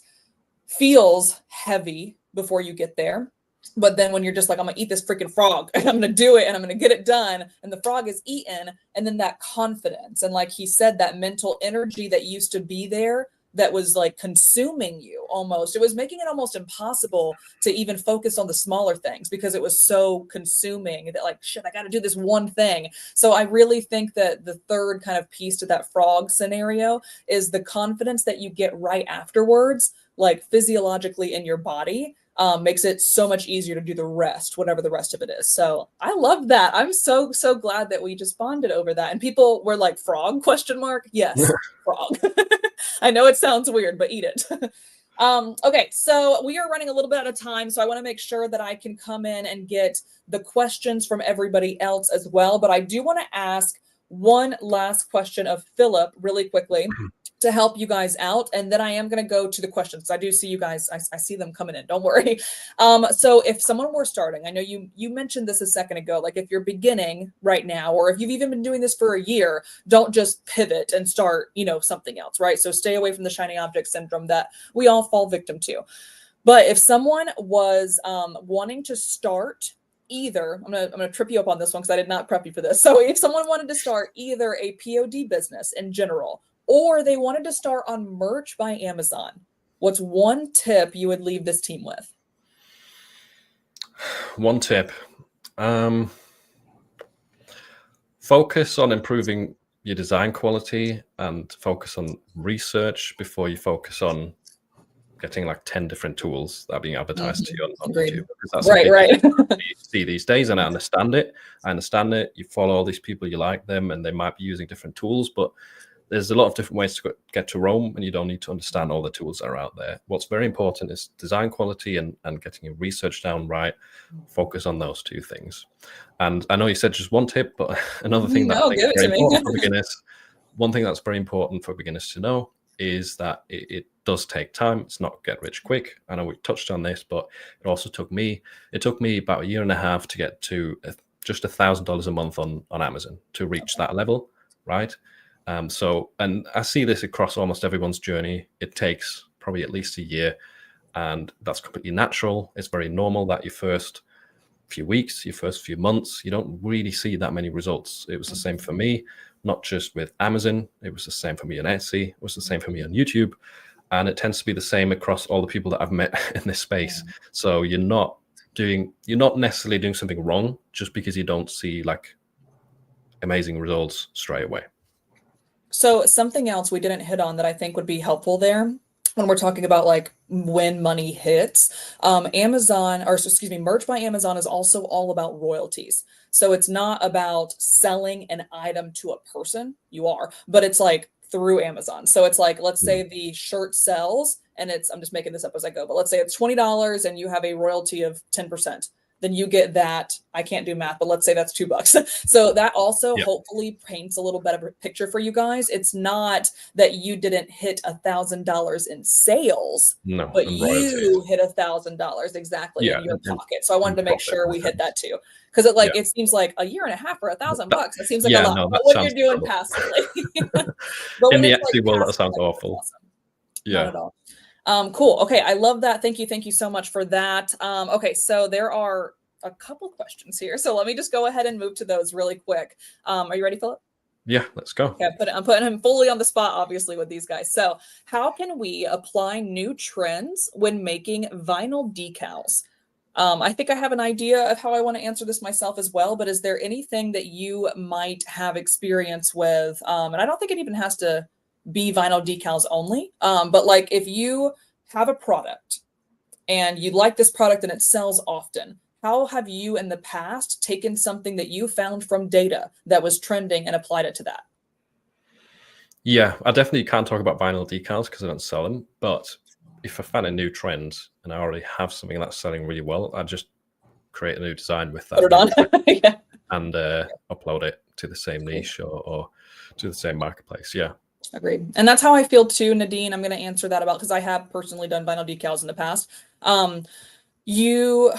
A: feels heavy before you get there. But then when you're just like, I'm gonna eat this freaking frog and I'm gonna do it and I'm gonna get it done, and the frog is eaten, and then that confidence and like he said, that mental energy that used to be there that was like consuming you almost. It was making it almost impossible to even focus on the smaller things because it was so consuming that like, shit, I got to do this one thing. So I really think that the third kind of piece to that frog scenario is the confidence that you get right afterwards, like physiologically in your body. Makes it so much easier to do the rest, whatever the rest of it is. So I love that. I'm so glad that we just bonded over that. And people were like, frog question mark? Yes, frog. I know it sounds weird, but eat it. Okay, so we are running a little bit out of time, so I want to make sure that I can come in and get the questions from everybody else as well. But I do want to ask one last question of Philip really quickly to help you guys out. And then I am going to go to the questions. I do see you guys. I see them coming in. Don't worry. So if someone were starting, I know you mentioned this a second ago, like if you're beginning right now, or if you've even been doing this for a year, don't just pivot and start, something else, right? So stay away from the shiny object syndrome that we all fall victim to. But if someone was wanting to start either, I'm gonna trip you up on this one because I did not prep you for this. So if someone wanted to start either a POD business in general, or they wanted to start on merch by Amazon, what's one tip you would leave this team with?
B: One tip. Focus on improving your design quality and focus on research before you focus on getting like 10 different tools that are being advertised to you on YouTube. Because that's
A: right.
B: You see these days, and I understand it. You follow all these people, you like them, and they might be using different tools, but there's a lot of different ways to get to Rome, and you don't need to understand all the tools that are out there. What's very important is design quality and getting your research down right. Focus on those two things. And I know you said just one tip, but another thing that I think is very important for beginners, one thing that's very important for beginners to know is that it does take time. It's not get rich quick. I know we touched on this, but it took me about a year and a half to get to just $1,000 a month on Amazon to reach that level, right? And I see this across almost everyone's journey. It takes probably at least a year, and that's completely natural. It's very normal that your first few weeks, your first few months, you don't really see that many results. It was the same for me, not just with Amazon. It was the same for me on Etsy. It was the same for me on YouTube. And it tends to be the same across all the people that I've met in this space. Yeah. So you're not necessarily doing something wrong just because you don't see like amazing results straight away.
A: So something else we didn't hit on that I think would be helpful there when we're talking about like when money hits, merch by Amazon is also all about royalties. So it's not about selling an item to a person, but it's like through Amazon. So it's like, let's say the shirt sells and I'm just making this up as I go, but let's say it's $20 and you have a royalty of 10%. Then you get that. I can't do math, but let's say that's $2. So that also hopefully paints a little better picture for you guys. It's not that you didn't hit $1,000 in sales, but you hit $1,000 exactly in your pocket. So I wanted to make sure we hit that too. Because it seems like a year and a half for $1,000. That seems like a lot. But when you're doing passively.
B: But in the Etsy world, that sounds awful.
A: Awesome. Yeah. Not at all. Cool. Okay. I love that. Thank you so much for that. Okay. So there are a couple questions here. So let me just go ahead and move to those really quick. Are you ready, Philip?
B: Yeah, let's go.
A: Okay. I'm putting him fully on the spot, obviously, with these guys. So how can we apply new trends when making vinyl decals? I think I have an idea of how I want to answer this myself as well, but is there anything that you might have experience with? And I don't think it even has to be vinyl decals only. But like if you have a product and you like this product and it sells often, how have you in the past taken something that you found from data that was trending and applied it to that?
B: Yeah, I definitely can't talk about vinyl decals because I don't sell them. But if I find a new trend and I already have something that's selling really well, I just create a new design with
A: Put
B: that
A: it
B: new
A: on.
B: trend
A: Yeah.
B: and upload it to the same niche or to the same marketplace. Yeah.
A: Agreed. And that's how I feel too, Nadine. I'm going to answer that about because I have personally done vinyl decals in the past. Um, you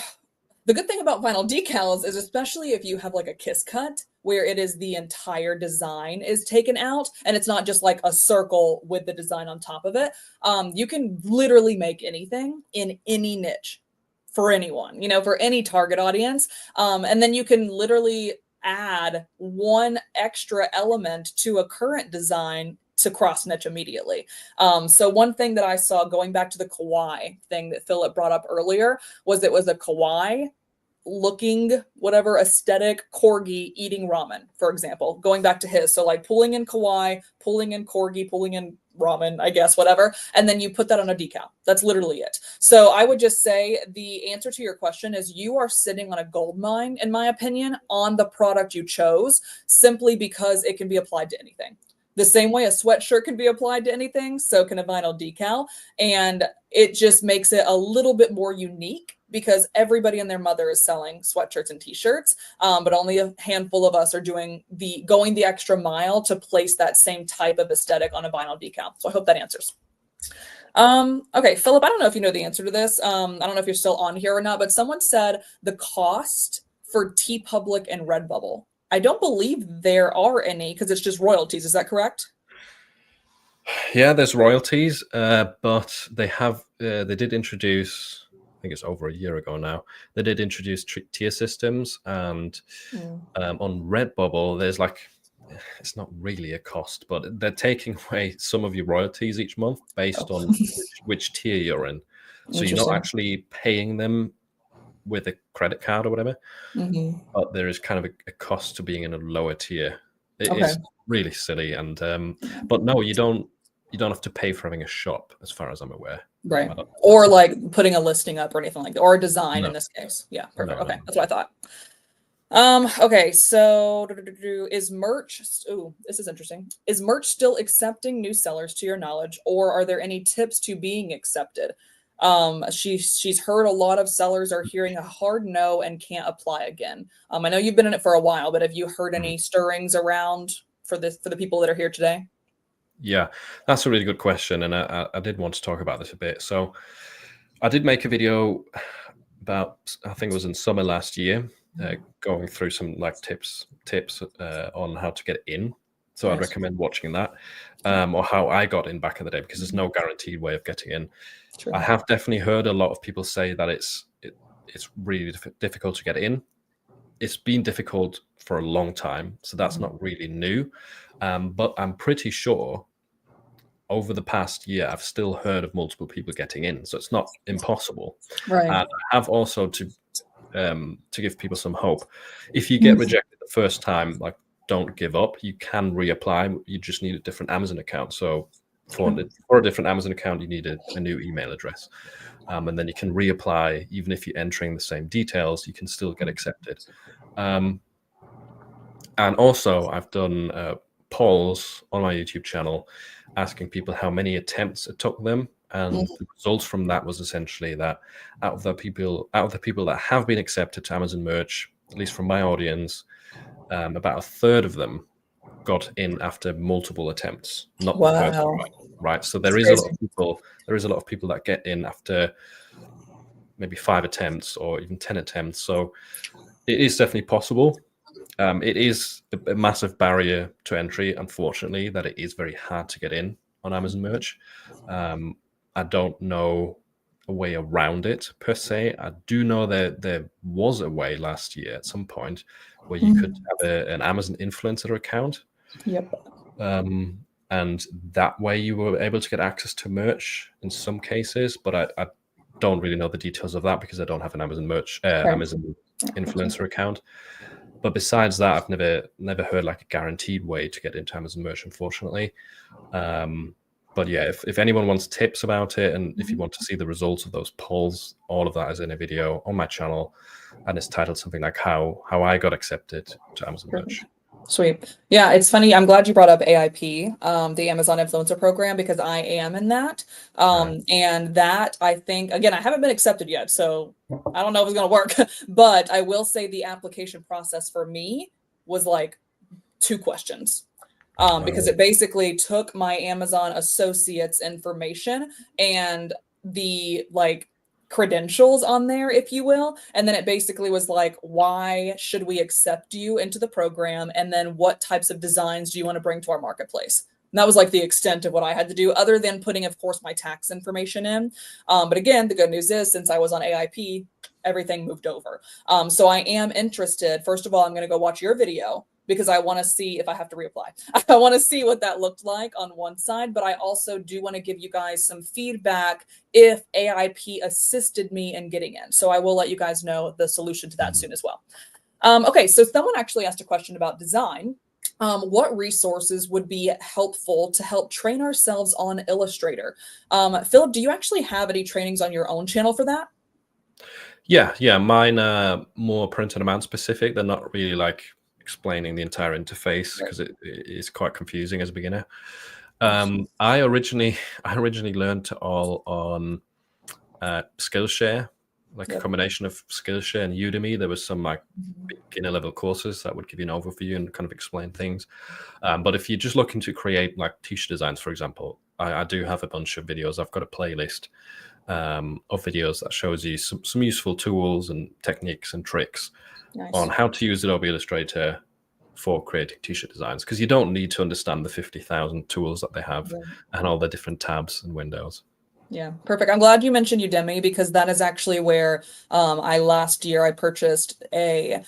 A: The good thing about vinyl decals is especially if you have like a kiss cut where it is the entire design is taken out and it's not just like a circle with the design on top of it. You can literally make anything in any niche for anyone, for any target audience. And then you can literally add one extra element to a current design to cross niche immediately. So one thing that I saw going back to the kawaii thing that Philip brought up earlier was it was a kawaii looking whatever aesthetic corgi eating ramen, for example, going back to his. So like pulling in kawaii, pulling in corgi, pulling in ramen, I guess, whatever. And then you put that on a decal. That's literally it. So I would just say the answer to your question is you are sitting on a gold mine, in my opinion, on the product you chose, simply because it can be applied to anything. The same way a sweatshirt can be applied to anything, so can a vinyl decal. And it just makes it a little bit more unique because everybody and their mother is selling sweatshirts and t-shirts, but only a handful of us are going the extra mile to place that same type of aesthetic on a vinyl decal. So I hope that answers. Okay, Philip, I don't know if you know the answer to this. I don't know if you're still on here or not, but someone said the cost for TeePublic and Redbubble. I don't believe there are any because it's just royalties. Is that correct?
B: Yeah, there's royalties, but they did introduce, I think it's over a year ago now, they did introduce tier systems, and on Redbubble, there's like, it's not really a cost, but they're taking away some of your royalties each month based
A: Oh,
B: on which tier you're in. So you're not
A: interesting.
B: actually paying them with a credit card or whatever,
A: Hmm.
B: but there is kind of a cost to being in a lower tier.
A: Okay.
B: It's really silly, and but no, you don't have to pay for having a shop, as far as I'm aware.
A: Right.
B: I don't,
A: Or like putting a listing up or anything like that, or a design in
B: no,
A: this case. Yeah, perfect.
B: no,
A: Okay,
B: no.
A: that's what I thought. Okay, so is merch, ooh, this is interesting. Is merch still accepting new sellers to your knowledge, or are there any tips to being accepted? She's heard a lot of sellers are hearing a hard no and can't apply again. I know you've been in it for a while, but have you heard
B: Mhm.
A: any stirrings around for the people that are here today?
B: Yeah, that's a really good question, and I did want to talk about this a bit. So I did make a video about, I think it was in summer last year, going through some like tips on how to get in. So I'd
A: Nice.
B: recommend watching that, or how I got in back in the day, because there's no guaranteed way of getting in. I
A: True.
B: have definitely heard a lot of people say that it's really difficult to get in. It's been difficult for a long time, so that's
A: Mhm.
B: not really new. But I'm pretty sure over the past year, I've still heard of multiple people getting in, so it's not impossible.
A: Right.
B: And I have also to give people some hope. If you get
A: Mhm.
B: rejected the first time, like, don't give up. You can reapply. You just need a different Amazon account. So for a different Amazon account, you need a new email address, and then you can reapply. Even if you're entering the same details, you can still get accepted. Um, and also, I've done polls on my YouTube channel asking people how many attempts it took them, and the results from that was essentially that out of the people that have been accepted to Amazon Merch, at least from my audience, about a third of them got in after multiple attempts, not the first
A: Wow.
B: try. Right. So
A: It's
B: there is a lot
A: crazy.
B: of people. There is a lot of people that get in after maybe 5 attempts or even 10 attempts. So it is definitely possible. It is a massive barrier to entry, unfortunately, that it is very hard to get in on Amazon Merch. Um, I don't know a way around it per se. I do know that there was a way last year at some point where you could
A: Mhm.
B: have an Amazon influencer account.
A: Yep.
B: And that way you were able to get access to merch in some cases, but I don't really know the details of that because I don't have an
A: Right.
B: Amazon
A: Yeah, makes sense.
B: influencer account. But besides that, I've never heard like a guaranteed way to get into Amazon merch, unfortunately. But yeah, if anyone wants tips about it, and if you
A: Mhm.
B: want to see the results of those polls, all of that is in a video on my channel, and it's titled something like how I got accepted to Amazon
A: Perfect.
B: merch.
A: Sweet. Yeah, it's funny. I'm glad you brought up AIP, the Amazon Influencer Program, because I am in that.
B: Right.
A: And that I think, again, I haven't been accepted yet, so I don't know if it's going to work, but I will say the application process for me was like two questions. Because
B: Right.
A: it basically took my Amazon associates information and the like credentials on there, if you will. And then it basically was like, why should we accept you into the program? And then what types of designs do you want to bring to our marketplace? And that was like the extent of what I had to do, other than putting, of course, my tax information in. But again, the good news is since I was on AIP, everything moved over. So I am interested. First of all, I'm going to go watch your video because I want to see if I have to reapply. I want to see what that looked like on one side, but I also do want to give you guys some feedback if AIP assisted me in getting in. So I will let you guys know the solution to that
B: Mhm.
A: soon as well. Okay, so someone actually asked a question about design. What resources would be helpful to help train ourselves on Illustrator? Philip, do you actually have any trainings on your own channel for that?
B: Yeah. Mine are more print on demand specific. They're not really like explaining the entire interface
A: Right.
B: because it is quite confusing as a beginner.
A: Yes.
B: I originally I originally learned it all on Skillshare, like a
A: Yep.
B: combination of Skillshare and Udemy. There was some like
A: Mhm.
B: beginner level courses that would give you an overview and kind of explain things. But if you're just looking to create like t-shirt designs, for example, I do have a bunch of videos. I've got a playlist of videos that shows you some useful tools and techniques and tricks on
A: Nice.
B: how to use Adobe Illustrator for creating t-shirt designs, because you don't need to understand the 50,000 tools that they have
A: Right.
B: and all the different tabs and windows.
A: Yeah, perfect. I'm glad you mentioned Udemy because that is actually where I last year I purchased a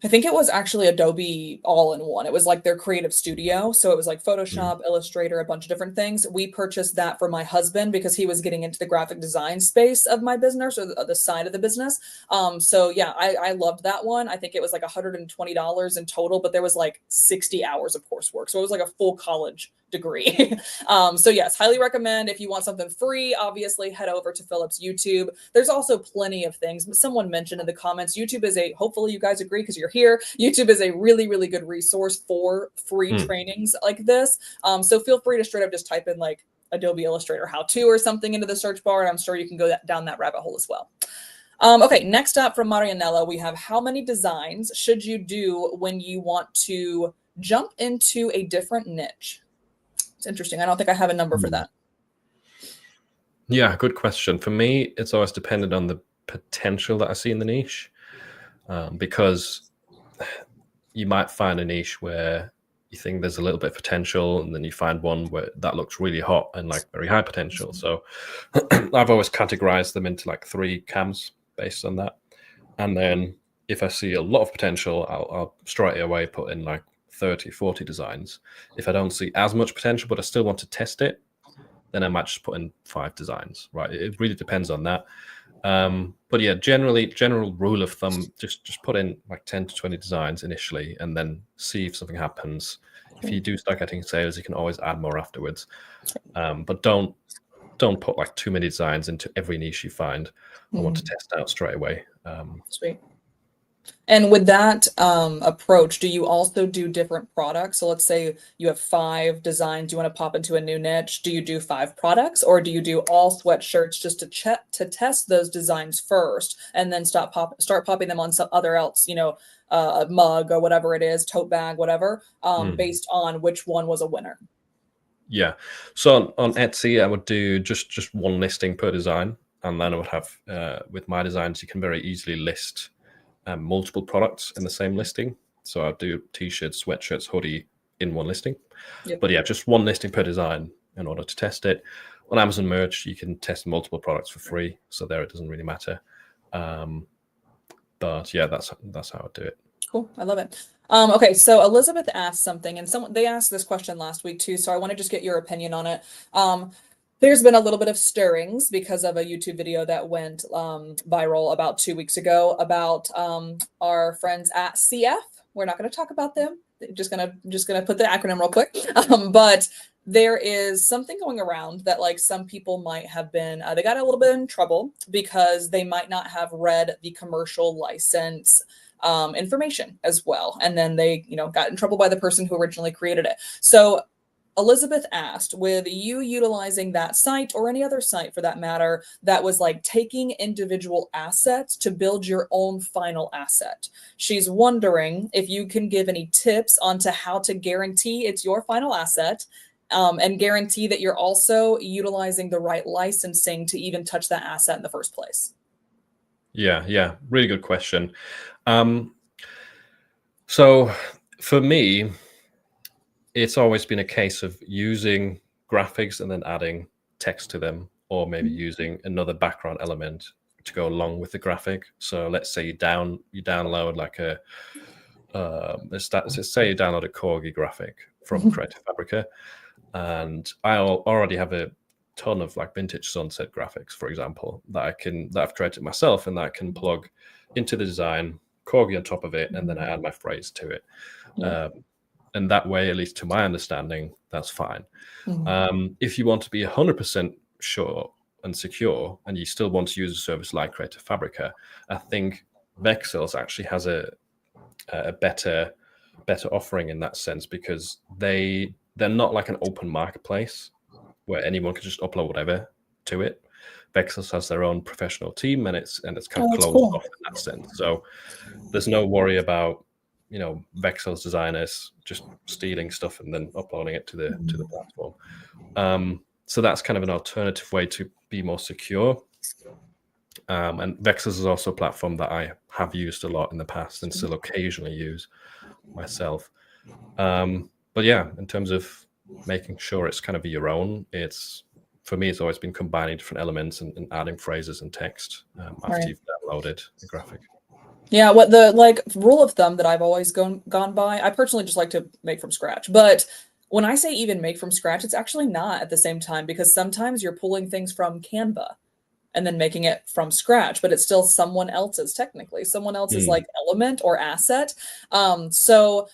A: I think it was actually Adobe all in one. It was like their creative studio. So it was like
B: Mm.
A: Photoshop, Illustrator, a bunch of different things. We purchased that for my husband because he was getting into the graphic design space of my business or the side of the business. So yeah, I loved that one. I think it was like $120 in total, but there was like 60 hours of coursework. So it was like a full college degree. So yes, highly recommend if you want something free, obviously head over to Philip's YouTube. There's also plenty of things. Someone mentioned in the comments, YouTube is hopefully you guys agree because you're here. YouTube is a really, really good resource for free
B: Mm.
A: trainings like this. So feel free to straight up just type in like Adobe Illustrator how to or something into the search bar. And I'm sure you can go down that rabbit hole as well. Okay, next up from Marianella, we have how many designs should you do when you want to jump into a different niche? It's interesting. I don't think I have a number for
B: Mm.
A: that.
B: Yeah, good question. For me, it's always dependent on the potential that I see in the niche, because you might find a niche where you think there's a little bit of potential, and then you find one where that looks really hot and like very high potential. So I've always categorized them into like three camps based on that. And then if I see a lot of potential, I'll straight away put in like 30, 40 designs. If I don't see as much potential, but I still want to test it, then I might just put in 5 designs, right? It really depends on that. But yeah, general rule of thumb, just put in like 10 to 20 designs initially and then see if something happens. If you do start getting sales, you can always add more afterwards. But don't put like too many designs into every niche you find. I want to
A: Mhm.
B: test out straight away.
A: Sweet. And with that approach, do you also do different products? So let's say you have 5 designs, you want to pop into a new niche. Do you do 5 products, or do you do all sweatshirts just to check to test those designs first, and then start popping them on some other else, a mug or whatever it is, tote bag, whatever,
B: Mm.
A: based on which one was a winner.
B: Yeah. So on Etsy, I would do just one listing per design, and then I would have with my designs, you can very easily list multiple products in the same listing. So I'll do t-shirts, sweatshirts, hoodie in one listing.
A: Yep.
B: But yeah, just one listing per design in order to test it. On Amazon Merch, you can test multiple products for free, so there it doesn't really matter. But yeah, that's how I do it.
A: Cool. I love it. Okay, so Elizabeth asked something, and someone they asked this question last week too, so I want to just get your opinion on it. There's been a little bit of stirrings because of a YouTube video that went viral about 2 weeks ago about our friends at CF. We're not going to talk about them. Just gonna put the acronym real quick. But there is something going around that like some people might have been they got a little bit in trouble because they might not have read the commercial license information as well. And then they, got in trouble by the person who originally created it. So Elizabeth asked, with you utilizing that site or any other site for that matter, that was like taking individual assets to build your own final asset. She's wondering if you can give any tips onto how to guarantee it's your final asset, and guarantee that you're also utilizing the right licensing to even touch that asset in the first place.
B: Yeah, really good question. So for me, it's always been a case of using graphics and then adding text to them, or maybe using another background element to go along with the graphic. So let's say you download like let's say you download a corgi graphic from Creative Fabrica, and I already have a ton of like vintage sunset graphics, for example, that I've created myself, and that I can plug into the design, corgi on top of it, and then I add my phrase to it.
A: Yeah.
B: And that way, at least to my understanding, that's fine. If you want to be 100% sure and secure, and you still want to use a service like Creative Fabrica, I think Vexels actually has a better offering in that sense, because they're not like an open marketplace where anyone can just upload whatever to it. Vexels has their own professional team, and it's kind of closed off in that sense. So there's no worry about Vexels designers just stealing stuff and then uploading it to the platform. So that's kind of an alternative way to be more secure. And Vexels is also a platform that I have used a lot in the past and still occasionally use myself. But yeah, in terms of making sure it's kind of your own, for me, it's always been combining different elements and adding phrases and text after you've downloaded the graphic.
A: Yeah, what the rule of thumb that I've always gone by, I personally just like to make from scratch. But when I say even make from scratch, it's actually not at the same time, because sometimes you're pulling things from Canva and then making it from scratch, but it's still someone else's, technically. Someone else's like element or asset. So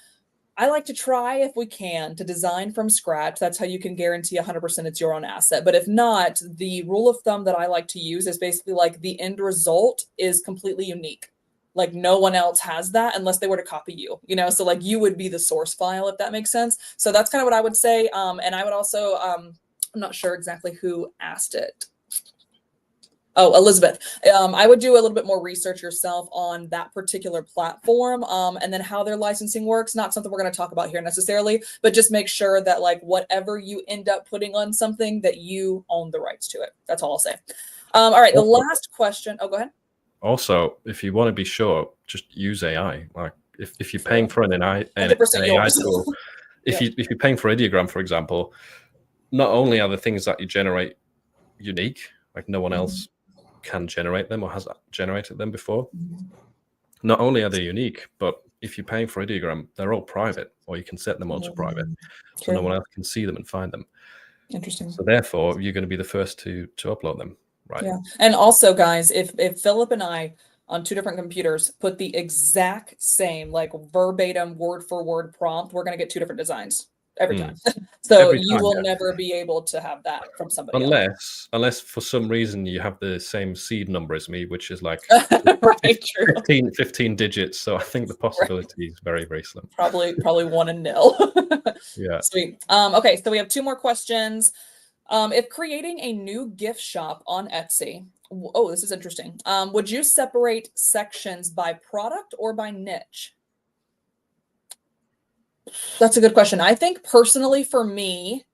A: I like to try, if we can, to design from scratch. That's how you can guarantee 100% it's your own asset. But if not, the rule of thumb that I like to use is basically like the end result is completely unique. Like no one else has that unless they were to copy you, so like you would be the source file, if that makes sense. So that's kind of what I would say. And I would also, I'm not sure exactly who asked it. Oh, Elizabeth. I would do a little bit more research yourself on that particular platform, and then how their licensing works. Not something we're going to talk about here necessarily, but just make sure that like whatever you end up putting on something, that you own the rights to it. That's all I'll say. All right, the last question. Oh, go ahead.
B: Also, if you want to be sure, just use AI. Like if you're paying for an AI tool, if you're paying for Ideogram, for example, not only are the things that you generate unique, like no one else can generate them or has generated them before. Not only are they unique, but if you're paying for Ideogram, they're all private, or you can set them onto private, so no one else can see them and find them.
A: Interesting.
B: So therefore, you're going to be the first to upload them, right?
A: Yeah. And also, guys, if Philip and I on two different computers put the exact same, like verbatim, word for word prompt, we're going to get two different designs every time. So you will never be able to have that from somebody else.
B: Unless for some reason you have the same seed number as me, which is like
A: right,
B: 15 digits. So I think the possibility is very, very slim.
A: Probably 1 and 0.
B: Yeah.
A: Sweet. Okay, so we have two more questions. If creating a new gift shop on Etsy, oh, this is interesting. Would you separate sections by product or by niche? That's a good question. I think personally for me,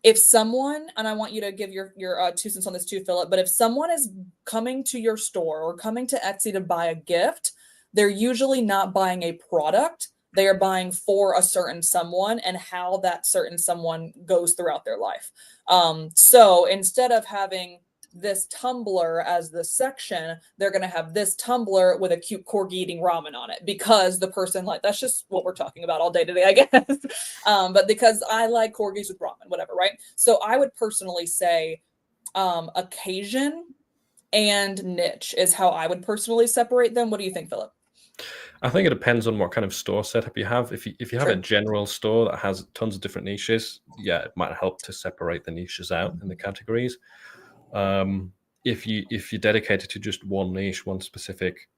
A: if someone, and I want you to give your 2 cents on this too, Philip, but if someone is coming to your store or coming to Etsy to buy a gift, they're usually not buying a product. They are buying for a certain someone and how that certain someone goes throughout their life. So instead of having this tumbler as the section, they're going to have this tumbler with a cute corgi eating ramen on it, because the person, like, that's just what we're talking about all day today, I guess. But because I like corgis with ramen, whatever, right? So I would personally say occasion and niche is how I would personally separate them. What do you think, Philip?
B: I think it depends on what kind of store setup you have. If you have a general store that has tons of different niches, yeah, it might help to separate the niches out in the categories. If you're dedicated to just one niche, one specific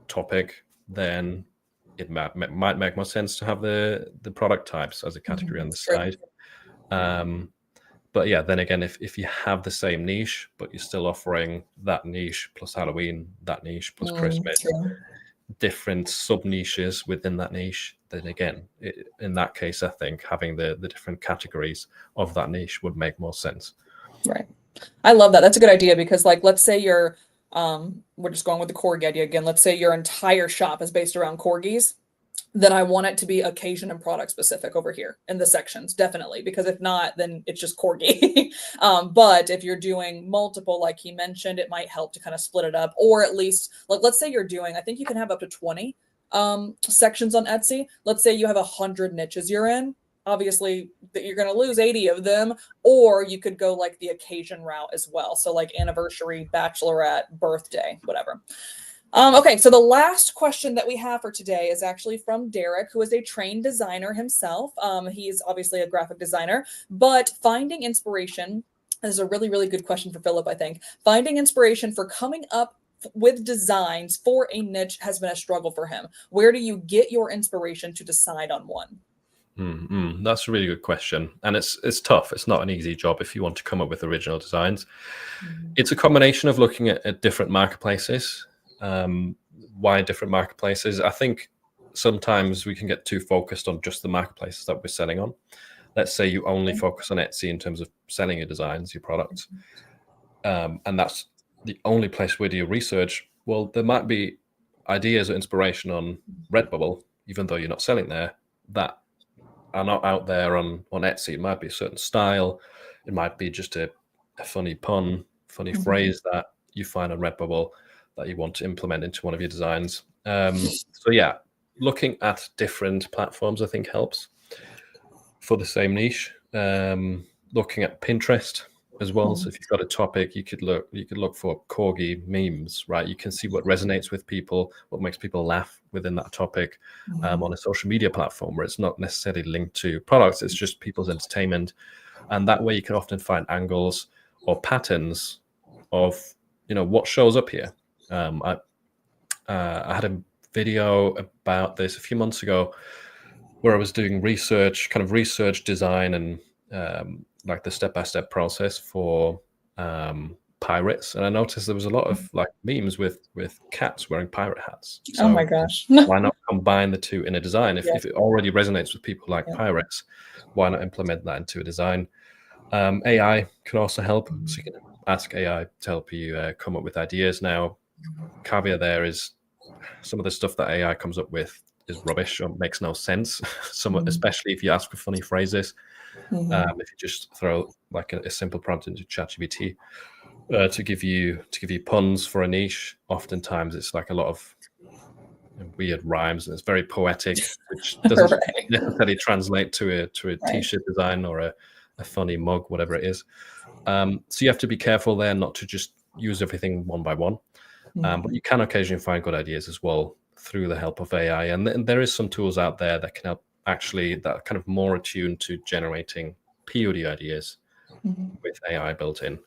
B: topic, then it might make more sense to have the product types as a category on the side. But yeah, then again, if you have the same niche, but you're still offering that niche plus Halloween, that niche plus Christmas, different sub niches within that niche, then again, in that case, I think having the different categories of that niche would make more sense.
A: Right. I love that. That's a good idea because, like, let's say you're, we're just going with the corgi idea again. Let's say your entire shop is based around corgis. Then I want it to be occasion and product specific over here in the sections, definitely, because if not, then it's just corgi. But if you're doing multiple, like he mentioned, it might help to kind of split it up, or at least, like, let's say you're doing, I think you can have up to 20 sections on Etsy. Let's say you have 100 niches you're in. Obviously, that you're going to lose 80 of them, or you could go like the occasion route as well. So like anniversary, bachelorette, birthday, whatever. Okay, so the last question that we have for today is actually from Derek, who is a trained designer himself. He's obviously a graphic designer, but finding inspiration is a really, really good question for Philip, I think. Finding inspiration for coming up with designs for a niche has been a struggle for him. Where do you get your inspiration to decide on one?
B: That's a really good question, and it's tough. It's not an easy job if you want to come up with original designs. It's a combination of looking at different marketplaces. Why different marketplaces? I think sometimes we can get too focused on just the marketplaces that we're selling on. Let's say you only focus on Etsy in terms of selling your designs, your products, and that's the only place where do you research. Well, there might be ideas or inspiration on Redbubble, even though you're not selling there, that are not out there on Etsy. It might be a certain style. It might be just a funny pun, funny phrase that you find on Redbubble that you want to implement into one of your designs. So yeah, looking at different platforms, I think helps for the same niche. Looking at Pinterest as well. So if you've got a topic, you could look for corgi memes, right? You can see what resonates with people, what makes people laugh within that topic on a social media platform where it's not necessarily linked to products, it's just people's entertainment. And that way you can often find angles or patterns of, what shows up here. I had a video about this a few months ago where I was doing research design and like the step-by-step process for pirates, and I noticed there was a lot of like memes with cats wearing pirate hats. So
A: oh my gosh.
B: why not combine the two in a design? If it already resonates with people like pirates, why not implement that into a design? AI can also help. So you can ask AI to help you come up with ideas. Now, caveat there is some of the stuff that AI comes up with is rubbish or makes no sense. Especially if you ask for funny phrases. If you just throw like a simple prompt into ChatGPT to give you puns for a niche, oftentimes it's like a lot of weird rhymes and it's very poetic, which doesn't necessarily translate to a t-shirt design or a funny mug, whatever it is. So you have to be careful there not to just use everything one by one. But you can occasionally find good ideas as well through the help of AI. And there is some tools out there that can help that are kind of more attuned to generating POD ideas with AI built in.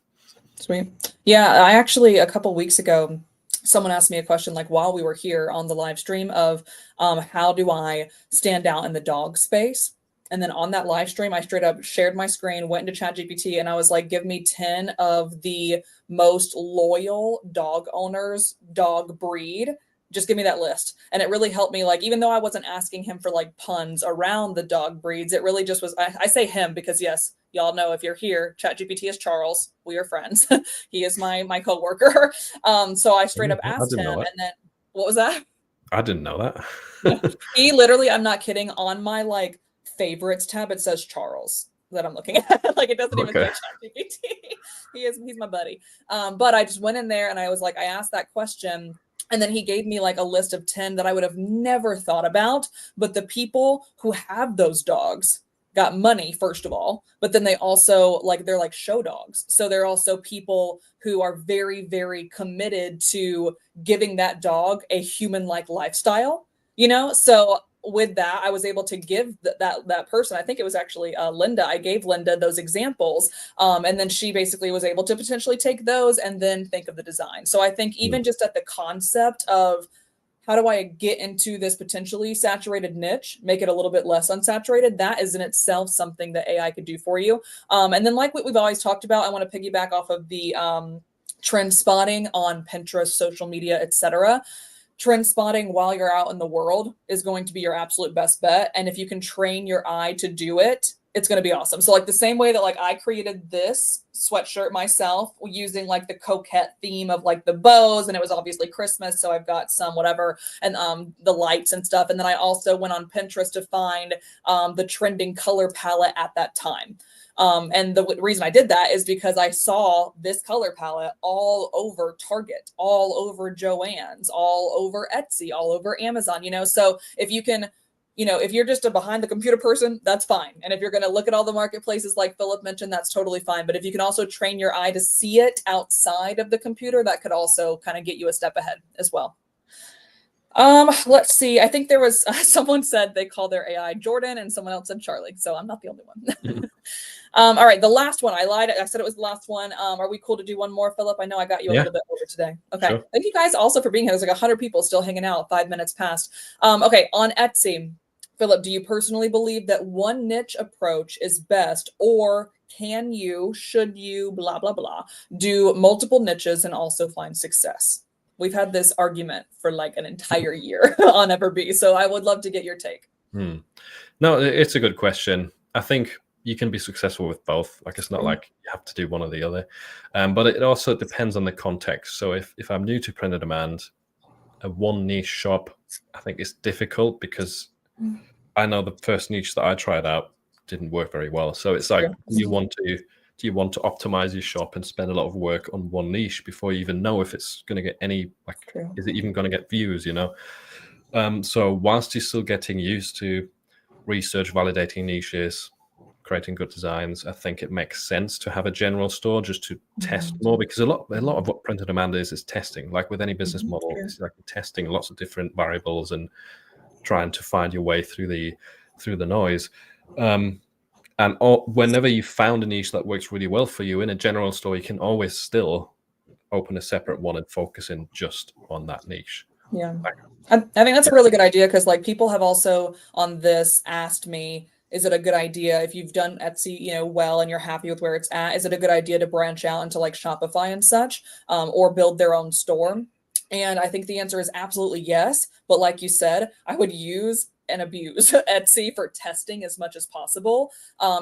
A: Sweet. Yeah, I actually, a couple weeks ago, someone asked me a question like while we were here on the live stream of how do I stand out in the dog space? And then on that live stream, I straight up shared my screen, went into ChatGPT, and I was like, give me 10 of the most loyal dog owners, dog breed. Just give me that list. And it really helped me. Like, even though I wasn't asking him for like puns around the dog breeds, it really just was, I say him because yes, y'all know if you're here, ChatGPT is Charles. We are friends. He is my coworker. So I straight up asked him, and then what was that?
B: I didn't know that.
A: He literally, I'm not kidding, on my like favorites tab, it says Charles that I'm looking at. Like it doesn't even say ChatGPT. He's my buddy. But I just went in there and I was like, I asked that question. And then he gave me like a list of 10 that I would have never thought about. But the people who have those dogs got money, first of all. But then they also they're like show dogs. So they're also people who are very, very committed to giving that dog a human-like lifestyle, So with that, I was able to give that person, I think it was actually Linda. I gave Linda those examples. And then she basically was able to potentially take those and then think of the design. So I think even just at the concept of how do I get into this potentially saturated niche, make it a little bit less unsaturated? That is in itself something that AI could do for you. And then like what we've always talked about, I want to piggyback off of the trend spotting on Pinterest, social media, etc. Trend spotting while you're out in the world is going to be your absolute best bet. And if you can train your eye to do it, it's going to be awesome. So like the same way that like I created this sweatshirt myself using like the coquette theme of like the bows, and it was obviously Christmas, so I've got some whatever, and the lights and stuff. And then I also went on Pinterest to find the trending color palette at that time. And the reason I did that is because I saw this color palette all over Target, all over Joann's, all over Etsy, all over Amazon, you know. So if you can, you know, if you're just a behind the computer person, that's fine. And if you're going to look at all the marketplaces like Philip mentioned, that's totally fine. But if you can also train your eye to see it outside of the computer, that could also kind of get you a step ahead as well. Let's see. I think there was someone said they call their AI Jordan and someone else said Charlie. So I'm not the only one. All right. The last one. I lied. I said it was the last one. Are we cool to do one more, Philip? I know I got you a little bit over today. Okay. Sure. Thank you guys also for being here. There's like 100 people still hanging out. 5 minutes past. Okay. On Etsy, Philip, do you personally believe that one niche approach is best, or can you, should you, blah, blah, blah, do multiple niches and also find success? We've had this argument for like an entire year on EverBee, so I would love to get your take.
B: No, it's a good question. I think you can be successful with both. Like, it's not like you have to do one or the other. But it also depends on the context. So if I'm new to print on demand, a one niche shop, I think it's difficult because I know the first niche that I tried out didn't work very well. So it's like, do you want to optimize your shop and spend a lot of work on one niche before you even know if it's going to get any, like, is it even going to get views, you know? So whilst you're still getting used to research, validating niches, creating good designs, I think it makes sense to have a general store just to test more, because a lot of what print on demand is testing. Like with any business model, it's like testing lots of different variables and trying to find your way through the noise. And whenever you found a niche that works really well for you in a general store, you can always still open a separate one and focus in just on that niche.
A: Yeah, I think that's a really good idea, because like people have also on this asked me, is it a good idea if you've done Etsy, you know, well, and you're happy with where it's at, is it a good idea to branch out into like Shopify and such, or build their own store? And I think the answer is absolutely yes. But like you said, I would use and abuse Etsy for testing as much as possible,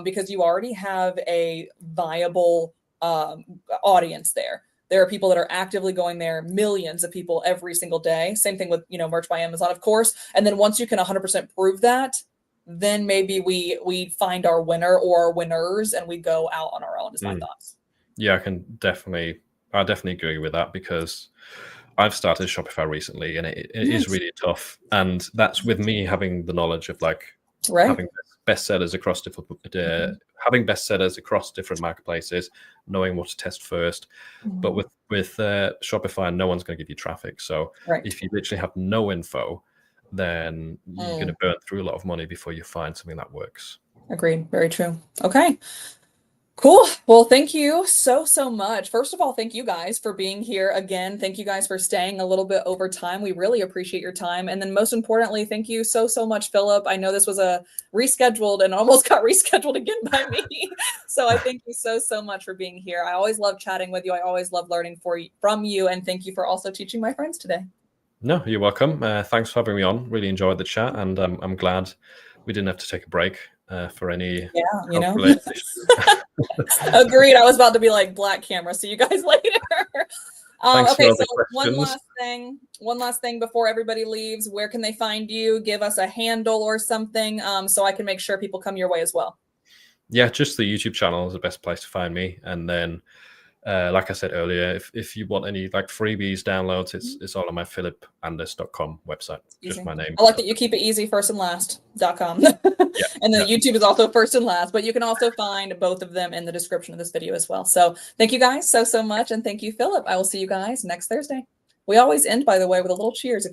A: because you already have a viable audience there. There are people that are actively going there, millions of people every single day. Same thing with, you know, Merch by Amazon, of course. And then once you can 100% prove that, then maybe we find our winner or our winners and we go out on our own, is my thoughts.
B: Yeah, I definitely agree with that, because I've started Shopify recently, and it is really tough. And that's with me having the knowledge of like having bestsellers across different, having bestsellers across different marketplaces, knowing what to test first. But with Shopify, no one's going to give you traffic. So if you literally have no info, then you're going to burn through a lot of money before you find something that works.
A: Agreed. Very true. Okay. Cool. Well, thank you so much. First of all, thank you guys for being here again. Thank you guys for staying a little bit over time. We really appreciate your time. And then most importantly, thank you so much, Philip. I know this was a rescheduled and almost got rescheduled again by me. So I thank you so much for being here. I always love chatting with you. I always love learning from you. And thank you for also teaching my friends today.
B: No, you're welcome. Thanks for having me on. Really enjoyed the chat. And I'm glad we didn't have to take a break for any
A: related issues. Agreed. I was about to be like, black camera, see you guys later. Okay, so one last thing before everybody leaves. Where can they find you? Give us a handle or something, so I can make sure people come your way as well.
B: Yeah, just the YouTube channel is the best place to find me. And then like I said earlier, if you want any like freebies, downloads, it's all on my philipanders.com website. Easy. Just my name.
A: I like that you keep it easy, firstandlast.com. And then YouTube is also first and last, but you can also find both of them in the description of this video as well. So thank you guys so much. And thank you, Philip. I will see you guys next Thursday. We always end, by the way, with a little cheers. If you